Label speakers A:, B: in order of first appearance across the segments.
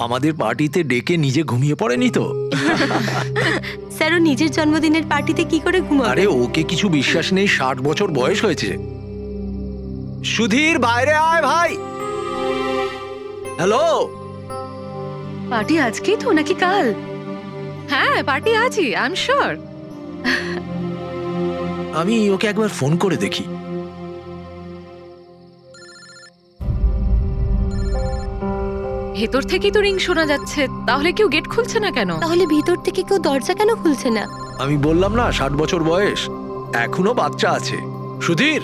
A: আমাদের পার্টিতে ডেকে নিজে ঘুমিয়ে পড়েনি তো?
B: স্যার ও নিজের জন্মদিনের পার্টিতে কি করে ঘুমাবে?
A: আরে ওকে কিছু বিশ্বাস নেই, 60 বছর বয়স হয়েছে। সুধীর বাইরে আয় ভাই। হ্যালো।
C: পার্টি আজকেই তো নাকি কাল? হ্যাঁ পার্টি আজই, আই এম শিওর।
A: আমি ওকে একবার ফোন করে দেখি।
C: ভেতর থেকেই তো রিং শোনা যাচ্ছে, তাহলে কেউ গেট খুলছে না কেন?
B: তাহলে ভিতর থেকে কেউ দরজা কেন খুলছে না?
A: আমি বললাম না 60 বছর বয়স, এখনো বাচ্চা আছে। সুধীর,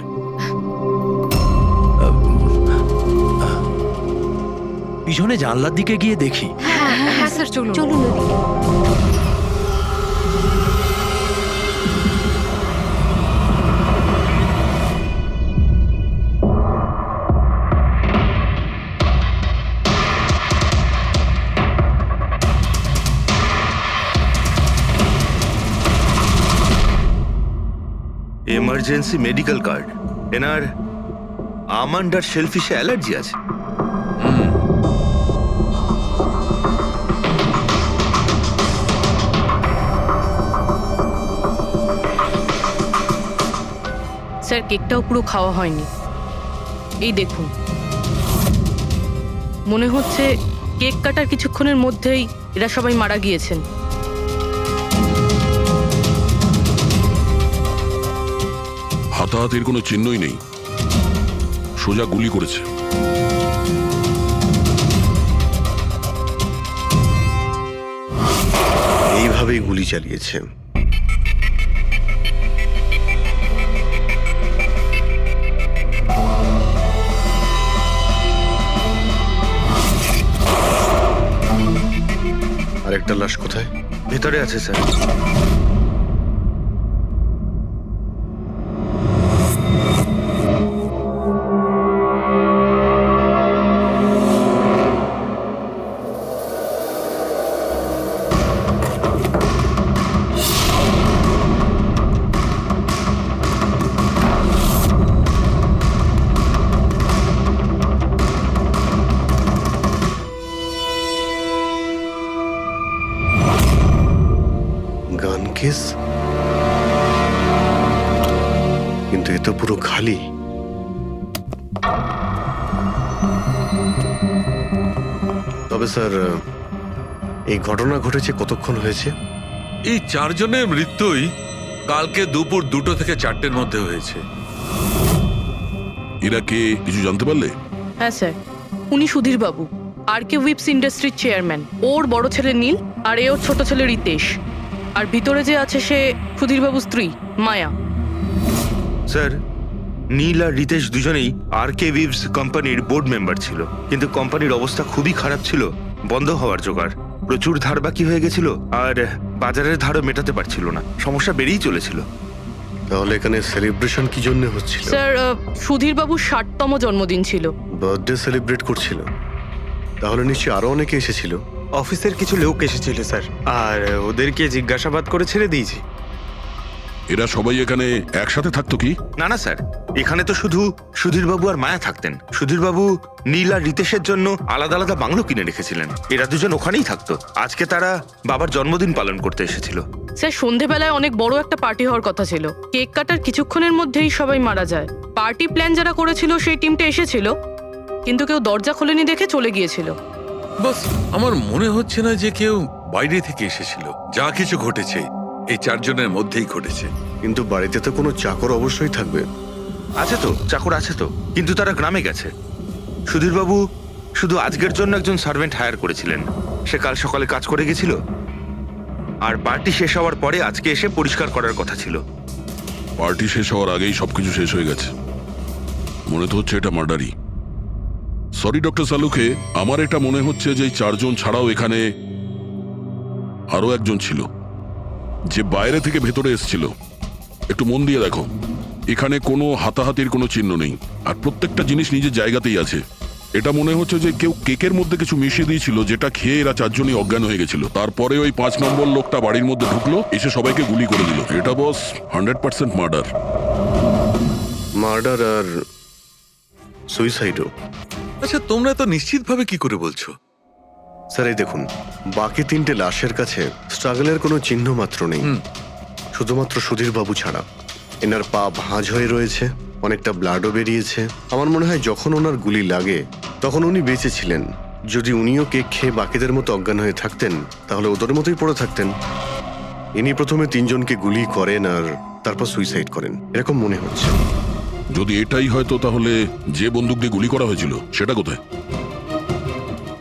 A: পিছনে জানলার দিকে গিয়ে দেখি।
C: হ্যাঁ হ্যাঁ স্যার, চলুন
B: চলুন ওদিকে।
D: Emergency medical card. এনার আমন্ড আর শেলফিশে অ্যালার্জি আছে।
C: স্যার কেকটাও পুরো খাওয়া হয়নি, এই দেখুন। মনে হচ্ছে কেক কাটার কিছুক্ষণের মধ্যেই এরা সবাই মারা গিয়েছেন।
E: হাতাহাতির কোনো চিহ্নই নেই, সোজা গুলি করেছে।
D: এইভাবেই গুলি চালিয়েছে। আরেকটা লাশ কোথায়? ভেতরে আছে স্যার। গান কেস, কিন্তু এ তো পুরো খালি। তবে স্যার, এই ঘটনা ঘটেছে কতক্ষণ হয়েছে?
F: এই 4 জনের মৃত্যুই কালকে দুপুর 2টো থেকে 4টের মধ্যে হয়েছে।
E: এরা কে কিছু জানতে পারলে?
C: হ্যাঁ স্যার, উনি সুধীর বাবু, আর কে উইপস ইন্ডাস্ট্রির চেয়ারম্যান। ওর বড় ছেলে নীল, আর এ ওর ছোট ছেলে রিতেশ। আর ভিতরে যে আছে সে সুধীর বাবুর স্ত্রী মায়া।
D: স্যার, নীল আর রিতেশ দুজনেই আর কে উইভস কোম্পানির বোর্ড মেম্বার ছিল, কিন্তু কোম্পানির অবস্থা খুবই খারাপ ছিল, বন্ধ হওয়ার জোগাড়। প্রচুর ধার বাকি হয়ে গেছিল, আর বাজারের ধারও মেটাতে পারছিল না, সমস্যা বেড়েই চলেছিল। তাহলে এখানে সেলিব্রেশন কি জন্য হচ্ছিল?
C: স্যার, সুধীর বাবুর 60তম জন্মদিন ছিল।
D: বার্থডে সেলিব্রেট করছিল। তাহলে নিশ্চয়ই আরো অনেকে এসেছিল।
G: অফিসের কিছু লোক এসেছিল স্যার, আর ওদেরকে জিজ্ঞাসাবাদ করে ছেড়ে দিয়েছি।
E: এরা সবাই এখানে একসাথে থাকতো কি?
D: না না স্যার, এখানে তো শুধু সুধীরবাবু আর মায়া থাকতেন। সুধীরবাবু নীল আর রিতেশের জন্য আলাদা আলাদা বাংলো কিনে রেখেছিলেন, এরা দুজন ওখানেই থাকতো। আজকে তারা বাবার জন্মদিন পালন করতে এসেছিল।
C: স্যার, সন্ধেবেলায় অনেক বড় একটা পার্টি হওয়ার কথা ছিল, কেক কাটার কিছুক্ষণের মধ্যেই সবাই মারা যায়। পার্টি প্ল্যান যারা করেছিল সেই টিমটা এসেছিল, কিন্তু কেউ দরজা খোলেনি দেখে চলে গিয়েছিল।
F: বস, আমার মনে হচ্ছে না যে কেউ বাইরে থেকে এসেছিল। যা কিছু ঘটেছে এই 4 জনের মধ্যেই ঘটেছে।
D: কিন্তু বাড়িতে তো কোনো চাকর অবশ্যই থাকবে। আছে তো, চাকর আছে তো, কিন্তু তারা গ্রামে গেছে। সুধীরবাবু শুধু আজকের জন্য একজন সার্ভেন্ট হায়ার করেছিলেন, সে কাল সকালে কাজ করে গেছিল, আর পার্টি শেষ হওয়ার পরে আজকে এসে পরিষ্কার করার কথা ছিল।
E: পার্টি শেষ হওয়ার আগেই সবকিছু শেষ হয়ে গেছে। মনে তো হচ্ছে এটা মার্ডারই। সরি ডক্টর সালুকে, আমার এটা মনে হচ্ছে যে এই 4 জন ছাড়াও এখানে আরো একজন ছিল, যে বাইরে থেকে ভেতরে এসেছিল। একটু মন দিয়ে দেখো, এখানে কোনো হাতাহাতির কোনো চিহ্ন নেই, আর প্রত্যেকটা জিনিস নিজের জায়গাতেই আছে। এটা মনে হচ্ছে যে কেউ কেকের মধ্যে কিছু মিশিয়ে দিয়েছিল, যেটা খেয়ে এরা 4 জনই অজ্ঞান হয়ে গেছিল। তারপরে ওই 5 নম্বর লোকটা বাড়ির মধ্যে ঢুকলো, এসে সবাইকে গুলি করে দিল। এটা বস 100% মার্ডার।
D: মার্ডার আর সুইসাইডও।
F: আচ্ছা, তোমরা তো নিশ্চিতভাবে কি করে বলছো?
H: স্যার এই দেখুন, বাকি 3টে লাশের কাছে স্ট্রাগলের কোনো চিহ্ন মাত্র নেই, শুধুমাত্র সুধীর বাবু ছাড়া। এনার পা ভাঁজ হয়ে রয়েছে, অনেকটা ব্লাডও বেরিয়েছে। আমার মনে হয় যখন ওনার গুলি লাগে তখন উনি বেঁচে ছিলেন। যদি উনিও কেক খেয়ে বাকিদের মতো অজ্ঞান হয়ে থাকতেন তাহলে ওদের মতোই পড়ে থাকতেন। ইনি প্রথমে 3জনকে গুলি করেন আর তারপর সুইসাইড করেন, এরকম মনে হচ্ছে।
E: যদি এটাই হয়তো তাহলে যে বন্দুক দিয়ে গুলি করা হয়েছিল সেটা কোথায়?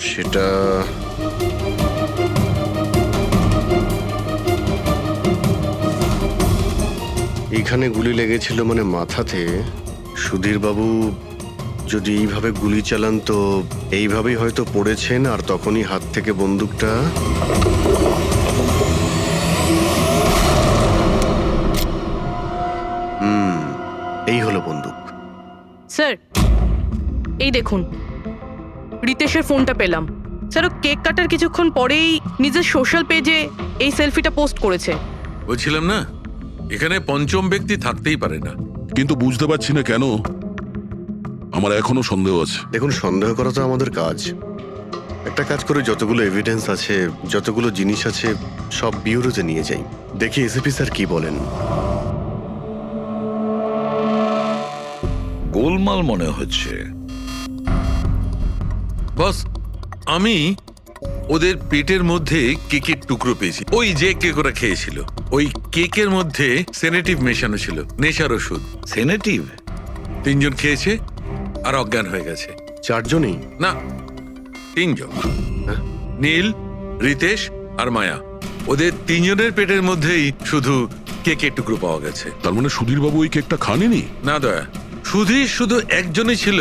H: সেটা এইখানে গুলি লেগেছিল মানে মাথাতে। সুধীর বাবু যদি এইভাবে গুলি চালান তো এইভাবেই হয়তো পড়েছেন আর তখনই হাত থেকে বন্দুকটা এই হলো বন্দুক।
C: স্যার এই দেখুন, রিতেশের ফোনটা পেলাম। স্যার ও কেক কাটার কিছুক্ষণ পরেই নিজের সোশ্যাল পেজে এই সেলফিটা পোস্ট করেছে।
F: বলছিলাম না, এখানে পঞ্চম ব্যক্তি থাকতেই পারে না।
E: কিন্তু বুঝতে পারছি না কেন, আমার এখনো সন্দেহ আছে।
H: দেখুন, সন্দেহ করা তো আমাদের কাজ। একটা কাজ করে যতগুলো এভিডেন্স আছে, যতগুলো জিনিস আছে, সব বিউরোতে নিয়ে যাই, দেখি এসিপি স্যার কি বলেন।
I: গোলমাল মনে হচ্ছে।
F: বস, আমি ওদের পেটের মধ্যে কেকের টুকরো পেয়েছি। ওই যে কেক ওরা খেয়েছিল, ওই কেকের মধ্যে সেনেটিভ মেশানো ছিল, নেশার ওষুধ।
I: সেনেটিভ?
F: 3জন খেয়েছে আর অজ্ঞান হয়ে গেছে।
H: 4জনই?
F: না, 3জন। নীল, রিতেশ আর মায়া, ওদের 3জনের পেটের মধ্যেই শুধু কেকের টুকরো পাওয়া গেছে।
E: তার মানে সুধীর বাবু ওই কেকটা খাননি?
F: না দয়া, শুধু একজনই ছিল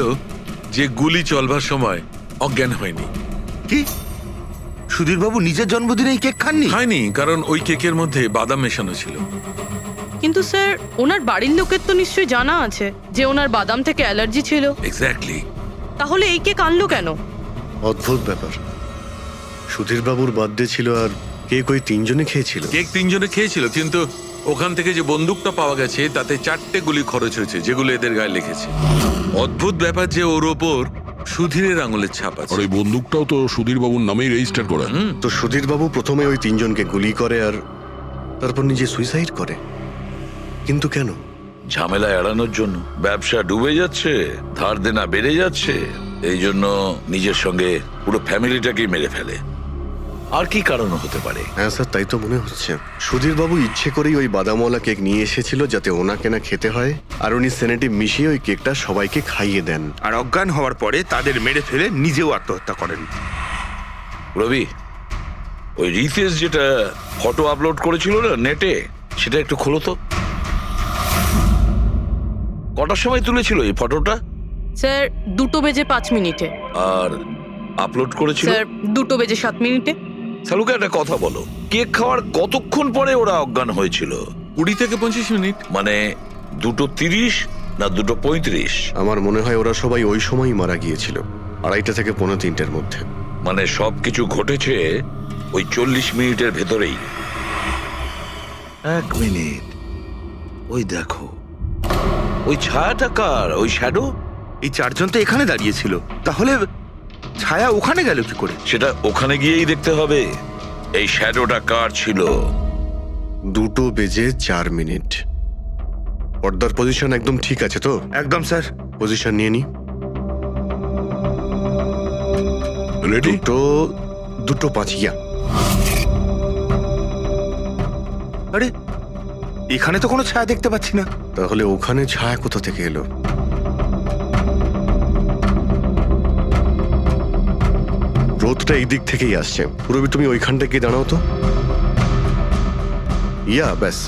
F: যে গুলি চলবার সময় অজ্ঞান হয়নি।
D: কি সুধীরবাবু নিজের জন্মদিনে এই কেক খাননি?
F: খায়নি, কারণ ওই কেকের মধ্যে বাদাম মেশানো ছিল।
C: কিন্তু স্যার ওনার বাড়ির লোকের তো নিশ্চয়ই জানা আছে যে ওনার বাদাম থেকে অ্যালার্জি ছিল।
F: এক্স্যাক্টলি।
C: তাহলে এই কেক আনলো কেন?
H: অদ্ভুত ব্যাপার। সুধীর বাবুর বার্থডে ছিল আর কেক ওই 3জনে খেয়েছিল।
F: কেক 3জনে খেয়েছিল, কিন্তু ওখান থেকে যে বন্দুকটা পাওয়া গেছে তাতে 4টে গুলি খরচ হয়েছে, যেগুলো এদের গায়ে লেগেছে। অদ্ভুত ব্যাপার যে ওর ওপর সুধীরের আঙুলের ছাপ
E: আর
F: আছে।
E: ওই বন্দুকটাও তো সুধীর বাবুর নামেই রেজিস্টার করা।
H: তো সুধীর বাবু প্রথমে ওই 3জনকে গুলি করে আর তারপর নিজে সুইসাইড করে, কিন্তু কেন?
I: ঝামেলা এড়ানোর জন্য। ব্যবসা ডুবে যাচ্ছে, ধার দেনা বেড়ে যাচ্ছে, এই জন্য নিজের সঙ্গে পুরো ফ্যামিলিটাকেই মেরে ফেলে। আর কি কারণ হতে পারে?
H: হ্যাঁ স্যার, তাই তো মনে হচ্ছে। সুধীর বাবু ইচ্ছে করেই ওই বাদামওয়ালা কেক নিয়ে এসেছিল যাতে ওনাকে না খেতে হয়, আর উনি সেনেটিভ মিশিয়ে ওই কেকটা সবাইকে খাইয়ে দেন।
D: আর অজ্ঞান হওয়ার পরে তাদের মেরে ফেলে নিজেও আত্মহত্যা করেন।
I: রবি, ওই রিতেশ যেটা ফটো আপলোড করেছিল না নেটে, সেটা একটু খোলো তো। কটার সময় তুলেছিল এই ফটোটা?
C: স্যার 2:05
I: আর আপলোড করেছিল?
C: স্যার 2:07।
I: সালুকে একটা কথা বলো, কেক খাওয়ার কতক্ষণ পরে ওরা অজ্ঞান হয়েছিল?
F: 20 থেকে 25 মিনিট।
I: মানে 2:30 না 2:35?
H: আমার মনে হয় ওরা সবাই ওই সময়ই মারা গিয়েছিল, 2:30 থেকে 3:45-এর মধ্যে।
I: মানে সবকিছু ঘটেছে ওই 40 মিনিটের ভেতরেই। 1 মিনিট, ওই দেখো, ওই ছায়াটা কার? ওই শ্যাডো?
D: এই 4জন তো এখানে দাঁড়িয়েছিল, তাহলে ছায়া ওখানে গেল কি করে?
I: সেটা ওখানে গিয়েই দেখতে হবে। এই শ্যাডোটা কার ছিল?
H: 2:04। পর্দার পজিশন একদম ঠিক আছে তো?
D: একদম স্যার।
H: পজিশন নিয়ে নি।
E: রেডি?
H: 2:05। ইয়া।
D: আরে এখানে তো কোনো ছায়া দেখতে পাচ্ছি না।
H: তাহলে ওখানে ছায়া কোথা থেকে এলো? রোদটা এই দিক থেকেই আসছে। পুরবি, তুমি ওইখানটা গিয়ে দাঁড়াও তো। ইয়া, ব্যাস।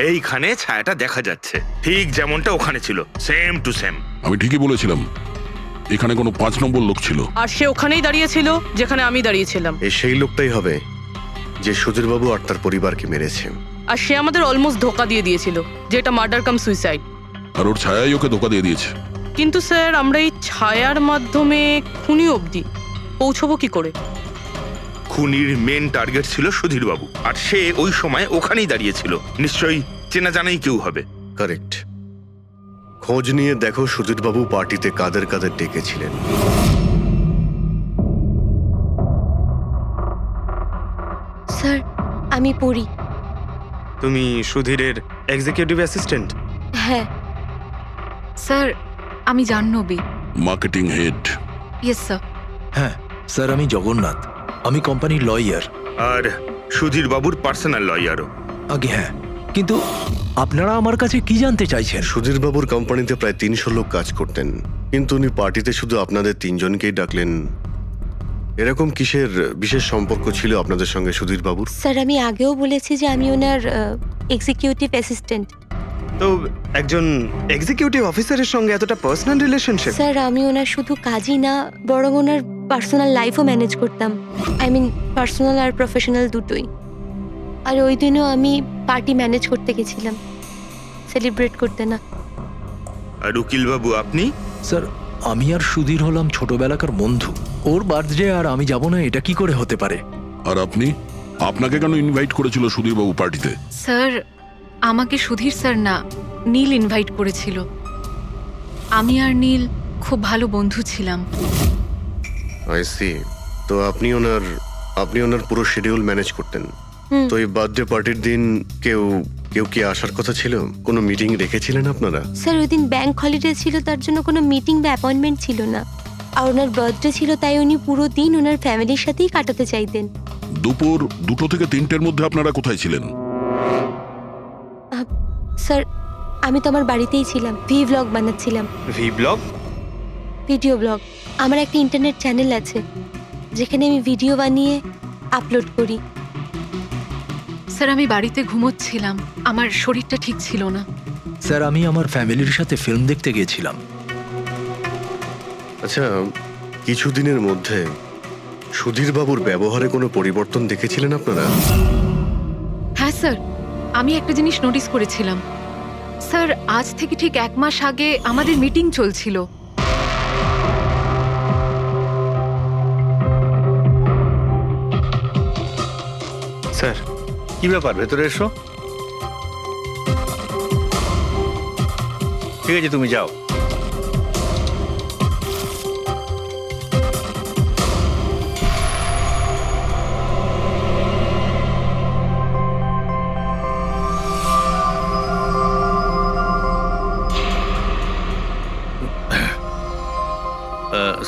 D: এইখানে ছায়াটা দেখা যাচ্ছে, ঠিক যেমনটা ওখানে ছিল, সেম টু সেম।
E: আমি ঠিকই বলেছিলাম, এখানে কোনো 5 নম্বর লোক ছিল।
C: আর সে ওখানেই দাঁড়িয়েছিল যেখানে আমি দাঁড়িয়েছিলাম।
H: এই সেই লোকটাই হবে যে সুধীরবাবু আর তার পরিবারকে মেরেছে।
C: আর সে আমাদের অলমোস্ট ধোকা দিয়ে দিয়েছিল যে এটা মার্ডার কাম সুইসাইড।
E: আর ওর ছায়াই ওকে ধোকা দিয়ে দিয়েছে।
C: কিন্তু স্যার আমরা এই ছায়ার মাধ্যমে খুনি অবধি পৌঁছবো কি করে?
D: খুনির মেন টার্গেট ছিল সুধীরবাবু, আর সে ওই সময় ওখানেই দাঁড়িয়েছিল। নিশ্চয়ই চেনা জানাই কেউ হবে।
H: কারেক্ট। খোঁজ নিয়ে দেখো সুধীরবাবু পার্টিতে কাদের কাদের ডেকেছিলেন।
B: স্যার আমি পড়ি।
G: তুমি সুধীরের এক্সিকিউটিভ অ্যাসিস্ট্যান্ট?
B: হ্যাঁ।
J: স্যার আমি Jahnavi.
E: Marketing head.
J: Yes sir.
A: হ্যাঁ স্যার, আমি জগন্নাথ, আমি কোম্পানির লয়ার।
D: আর সুধীর বাবুর পার্সোনাল লয়ারও।
A: আগে হ্যাঁ, কিন্তু আপনারা আমার কাছে কি জানতে চাইছেন?
H: সুধীরবাবুর কোম্পানিতে প্রায় 300 লোক কাজ করতেন, কিন্তু উনি পার্টিতে শুধু আপনাদের 3 জনকেই ডাকলেন। এরকম কিসের বিশেষ সম্পর্ক ছিল আপনাদের সঙ্গে সুধীরবাবুর?
B: স্যার আমি আগেও বলেছি যে আমি ওনার এক্সিকিউটিভ অ্যাসিস্ট্যান্ট।
G: তো একজন এক্সিকিউটিভ অফিসারের সঙ্গে এতটা পার্সোনাল রিলেশনশিপ?
B: স্যার আমি ওনার শুধু কাজই না, বরং ওনার পার্সোনাল লাইফও ম্যানেজ করতাম। আই মিন পার্সোনাল আর প্রফেশনাল দুটোই। আর ওই দিনও আমি পার্টি ম্যানেজ করতে গেছিলাম, সেলিব্রেট করতে না।
D: আর উকিল বাবু আপনি?
A: স্যার আমি আর সুধীর হলাম ছোটবেলাকার বন্ধু। ওর বার্থডে আর আমি যাব না, এটা কি করে হতে পারে?
E: আর আপনি, আপনাকে কেন ইনভাইট করেছিল সুধীরবাবু পার্টিতে?
J: স্যার আমাকে সুধীর স্যার না, নীল ইনভাইট করেছিল। আমি আর নীল খুব ভালো বন্ধু ছিলাম।
H: I see. তো আপনি ওনার পুরো শিডিউল ম্যানেজ করতেন। তো এই বার্থডে পার্টির দিন কেউ কি আসার কথা ছিল? কোনো মিটিং রেখেছিলেন আপনারা?
B: স্যার ওই দিন ব্যাংক হলিডে ছিল, তার জন্য কোনো মিটিং বা অ্যাপয়েন্টমেন্ট ছিল না। আর ওনার বার্থডে ছিল, তাই উনি পুরো দিন ওনার ফ্যামিলির সাথেই কাটাতে চাইতেন।
E: দুপুর 2টো থেকে 3টের মধ্যে আপনারা কোথায় ছিলেন?
B: স্যার আমি তো আমার বাড়িতেই ছিলাম, ভ্লগ বানাচ্ছিলাম।
G: ব্লগ?
B: Video blog. আমার একটা ইন্টারনেট চ্যানেল আছে যেখানে আমি ভিডিও বানিয়ে আপলোড করি।
J: স্যার আমি বাড়িতে ঘুমোচ্ছিলাম, আমার শরীরটা ঠিক ছিল না।
A: স্যার আমি আমার ফ্যামিলির সাথে ফিল্ম দেখতে গিয়েছিলাম।
H: আচ্ছা, কিছুদিনের মধ্যে সুধীরবাবুর ব্যবহারে কোনো পরিবর্তন দেখেছিলেন আপনারা?
J: হ্যাঁ স্যার, আমি একটা জিনিস নোটিস করেছিলাম। স্যার আজ থেকে ঠিক 1 মাস আগে আমাদের মিটিং চলছিল।
G: স্যার
K: কি ব্যাপার, ভেতরে এসো। ঠিক আছে তুমি যাও।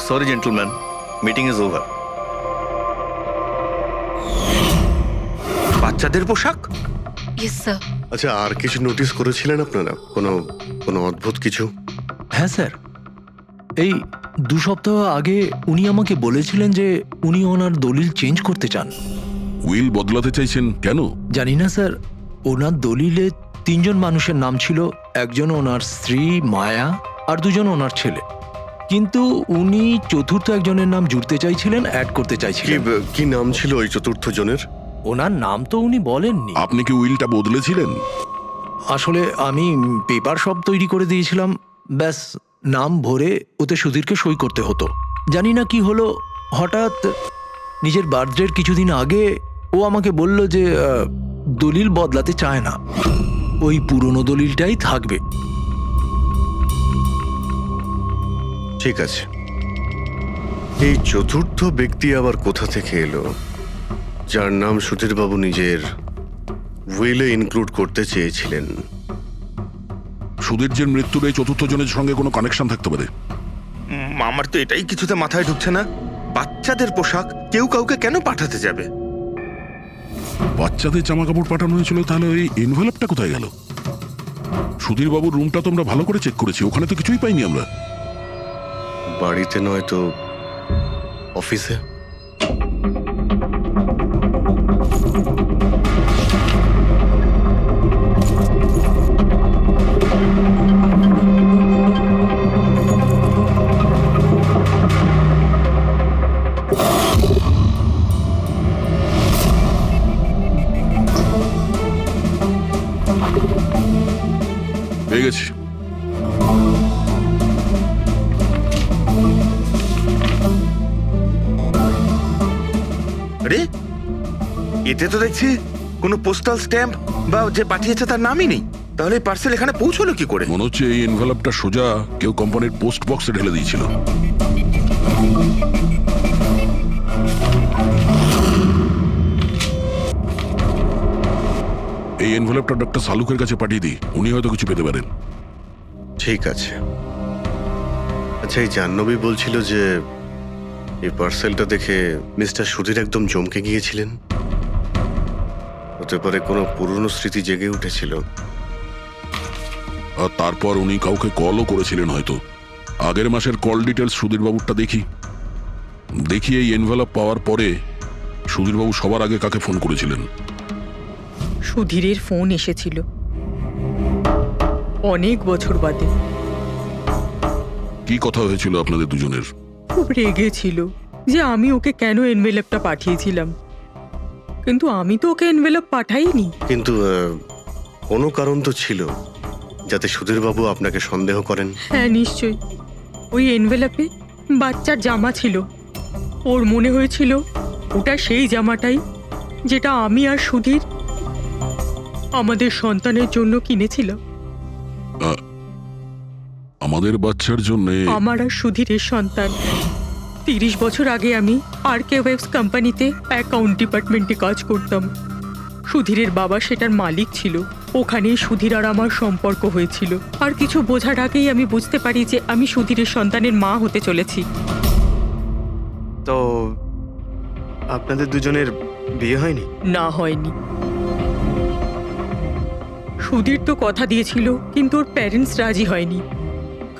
K: Sorry gentleman, meeting is over.
D: বাচ্চাদের পোশাক?
J: Yes sir.
H: আচ্ছা, আর কিছু নোটিস করেছিলেন আপনারা? কোনো অদ্ভুত কিছু?
A: হ্যাঁ স্যার, এই 2 সপ্তাহ আগে উনি আমাকে বলেছিলেন যে উনি ওনার দলিল চেঞ্জ করতে চান।
E: উইল বদলাতে চাইছেন কেন?
A: জানি না স্যার, ওনার দলিলে 3 জন মানুষের নাম ছিল, একজন ওনার স্ত্রী মায়া আর 2 জন ওনার ছেলে। কিন্তু উনি চতুর্থ একজনের নাম জুড়তে চাইছিলেন, অ্যাড করতে চাইছিলেন।
H: কি নাম ছিল ওই চতুর্থ জনের?
A: ওনার নাম তো উনি বলেননি।
E: আপনি কি উইলটা বদলেছিলেন?
A: আসলে আমি পেপার সব তৈরি করে দিয়েছিলাম, ব্যাস নাম ভরে ওতে সুধীরকে সই করতে হতো। জানি না কি হলো, হঠাৎ নিজের বার্থডের কিছুদিন আগে ও আমাকে বলল যে দলিল বদলাতে চায় না, ওই পুরনো দলিলটাই থাকবে।
H: ঠিক আছে, এই চতুর্থ ব্যক্তি আবার কোথা থেকে এলো যার নাম সুধীরবাবু নিজের উইলে ইনক্লুড করতে চেয়েছিলেন?
E: সুধীর যে মৃত্যুর এই চতুর্থ জনের সঙ্গে কোনো কানেকশন থাকতে পারে।
D: আমার তো এটাই কিছুতে মাথায় ঢুকছে না। বাচ্চাদের পোশাক কেউ কাউকে কেন পাঠাতে যাবে?
E: বাচ্চাদের জামা কাপড় পাঠানো হয়েছিল, তাহলে ওই এনভেলপটা কোথায় গেল? সুধীর বাবুর রুমটা তো আমরা ভালো করে চেক করেছি, ওখানে তো কিছুই পাইনি আমরা।
H: বাড়িতে নয় তো অফিসে?
E: পেয়ে গেছি।
D: আরে এতে তো দেখছি কোনো পোস্টাল স্ট্যাম্প বা যে পাঠিয়েছে তার নামই নেই। তাহলে পার্সেল এখানে পৌঁছলো কি করে?
E: মনে হচ্ছে এই এনভেলপটা সোজা কেউ কোম্পানির পোস্ট বক্সে ঢেলে দিয়েছিল। এই এনভেলপটা ডক্টর সালুকের কাছে পাঠিয়ে দিই, উনি হয়তো কিছু পেতে পারেন।
H: ঠিক আছে। আচ্ছা, এই জাহ্নবী বলছিল যে এই পার্সেলটা দেখে মিস্টার সুধীর একদম চমকে গিয়েছিলেন। হতে পারে কোনো পুরনো স্মৃতি জেগে উঠেছিল।
E: আর তারপর উনি কাউকে কলও করেছিলেন হয়তো। আগের মাসের কল ডিটেলস সুধীরবাবুরটা দেখি এই এনভেলপ পাওয়ার পরে সুধীরবাবু সবার আগে কাকে ফোন করেছিলেন?
L: সুধীরের ফোন এসেছিল অনেক বছর বাদে।
E: কি কথা হয়েছিল আপনাদের দুজনের?
L: খুব রেগেছিল যে আমি ওকে কেন এনভেলপটা পাঠিয়েছিলাম, কিন্তু আমি তো ওকে এনভেলপ পাঠাইনি।
H: কিন্তু কোনো কারণ তো ছিল যাতে সুধীরবাবু আপনাকে সন্দেহ করেন।
L: হ্যাঁ, নিশ্চয়ই। ওই এনভেলপে বাচ্চার জামা ছিল। ওর মনে হয়েছিল ওটা সেই জামাটাই যেটা আমি আর সুধীর আমাদের সন্তানের জন্য কিনেছিলাম।
E: আমাদের বাচ্চার জন্য?
L: আমার আর সুধীরের সন্তান। 30 বছর আগে আমি আরকে ওয়েবস কোম্পানিতে অ্যাকাউন্ট ডিপার্টমেন্টে কাজ করতাম। সুধীরের বাবা সেটার মালিক ছিল। ওখানেই সুধীর আর আমার সম্পর্ক হয়েছিল। আর কিছু বোঝার আগেই আমি বুঝতে পারি যে আমি সুধীরের সন্তানের মা হতে চলেছি।
G: তো আপনাদের দুজনের বিয়ে হয়নি?
L: না, হয়নি। সুধীর তো কথা দিয়েছিল, কিন্তু ওর প্যারেন্টস রাজি হয়নি,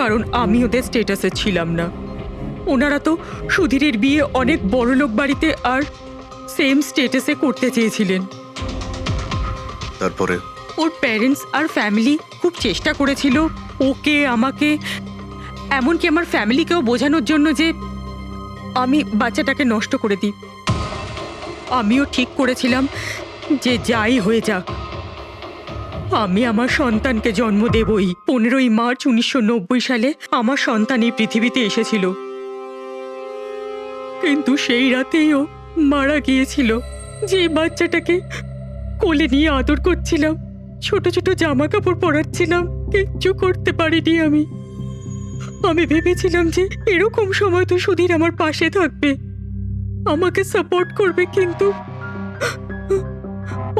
L: কারণ আমি ওদের স্টেটাসে ছিলাম না। ওনারা তো সুধীরের বিয়ে অনেক বড়লোক বাড়িতে আর সেম স্টেটাসে করতে চেয়েছিলেন।
H: তারপরে
L: ওর প্যারেন্টস আর ফ্যামিলি খুব চেষ্টা করেছিল ওকে, আমাকে, এমনকি আমার ফ্যামিলিকেও বোঝানোর জন্য যে আমি বাচ্চাটাকে নষ্ট করে দিই। আমিও ঠিক করেছিলাম যে যাই হয়ে যাক আমি আমার সন্তানকে জন্ম দেবই। 15ই মার্চ 1990 সালে আমার সন্তান এই পৃথিবীতে এসেছিল, কিন্তু সেই রাতেই ও মারা গিয়েছিল। যে বাচ্চাটাকে কোলে নিয়ে আদর করছিলাম, ছোট ছোট জামা কাপড় পরাচ্ছিলাম, কিচ্ছু করতে পারিনি আমি। আমি ভেবেছিলাম যে এরকম সময় তো সুধীর আমার পাশে থাকবে, আমাকে সাপোর্ট করবে, কিন্তু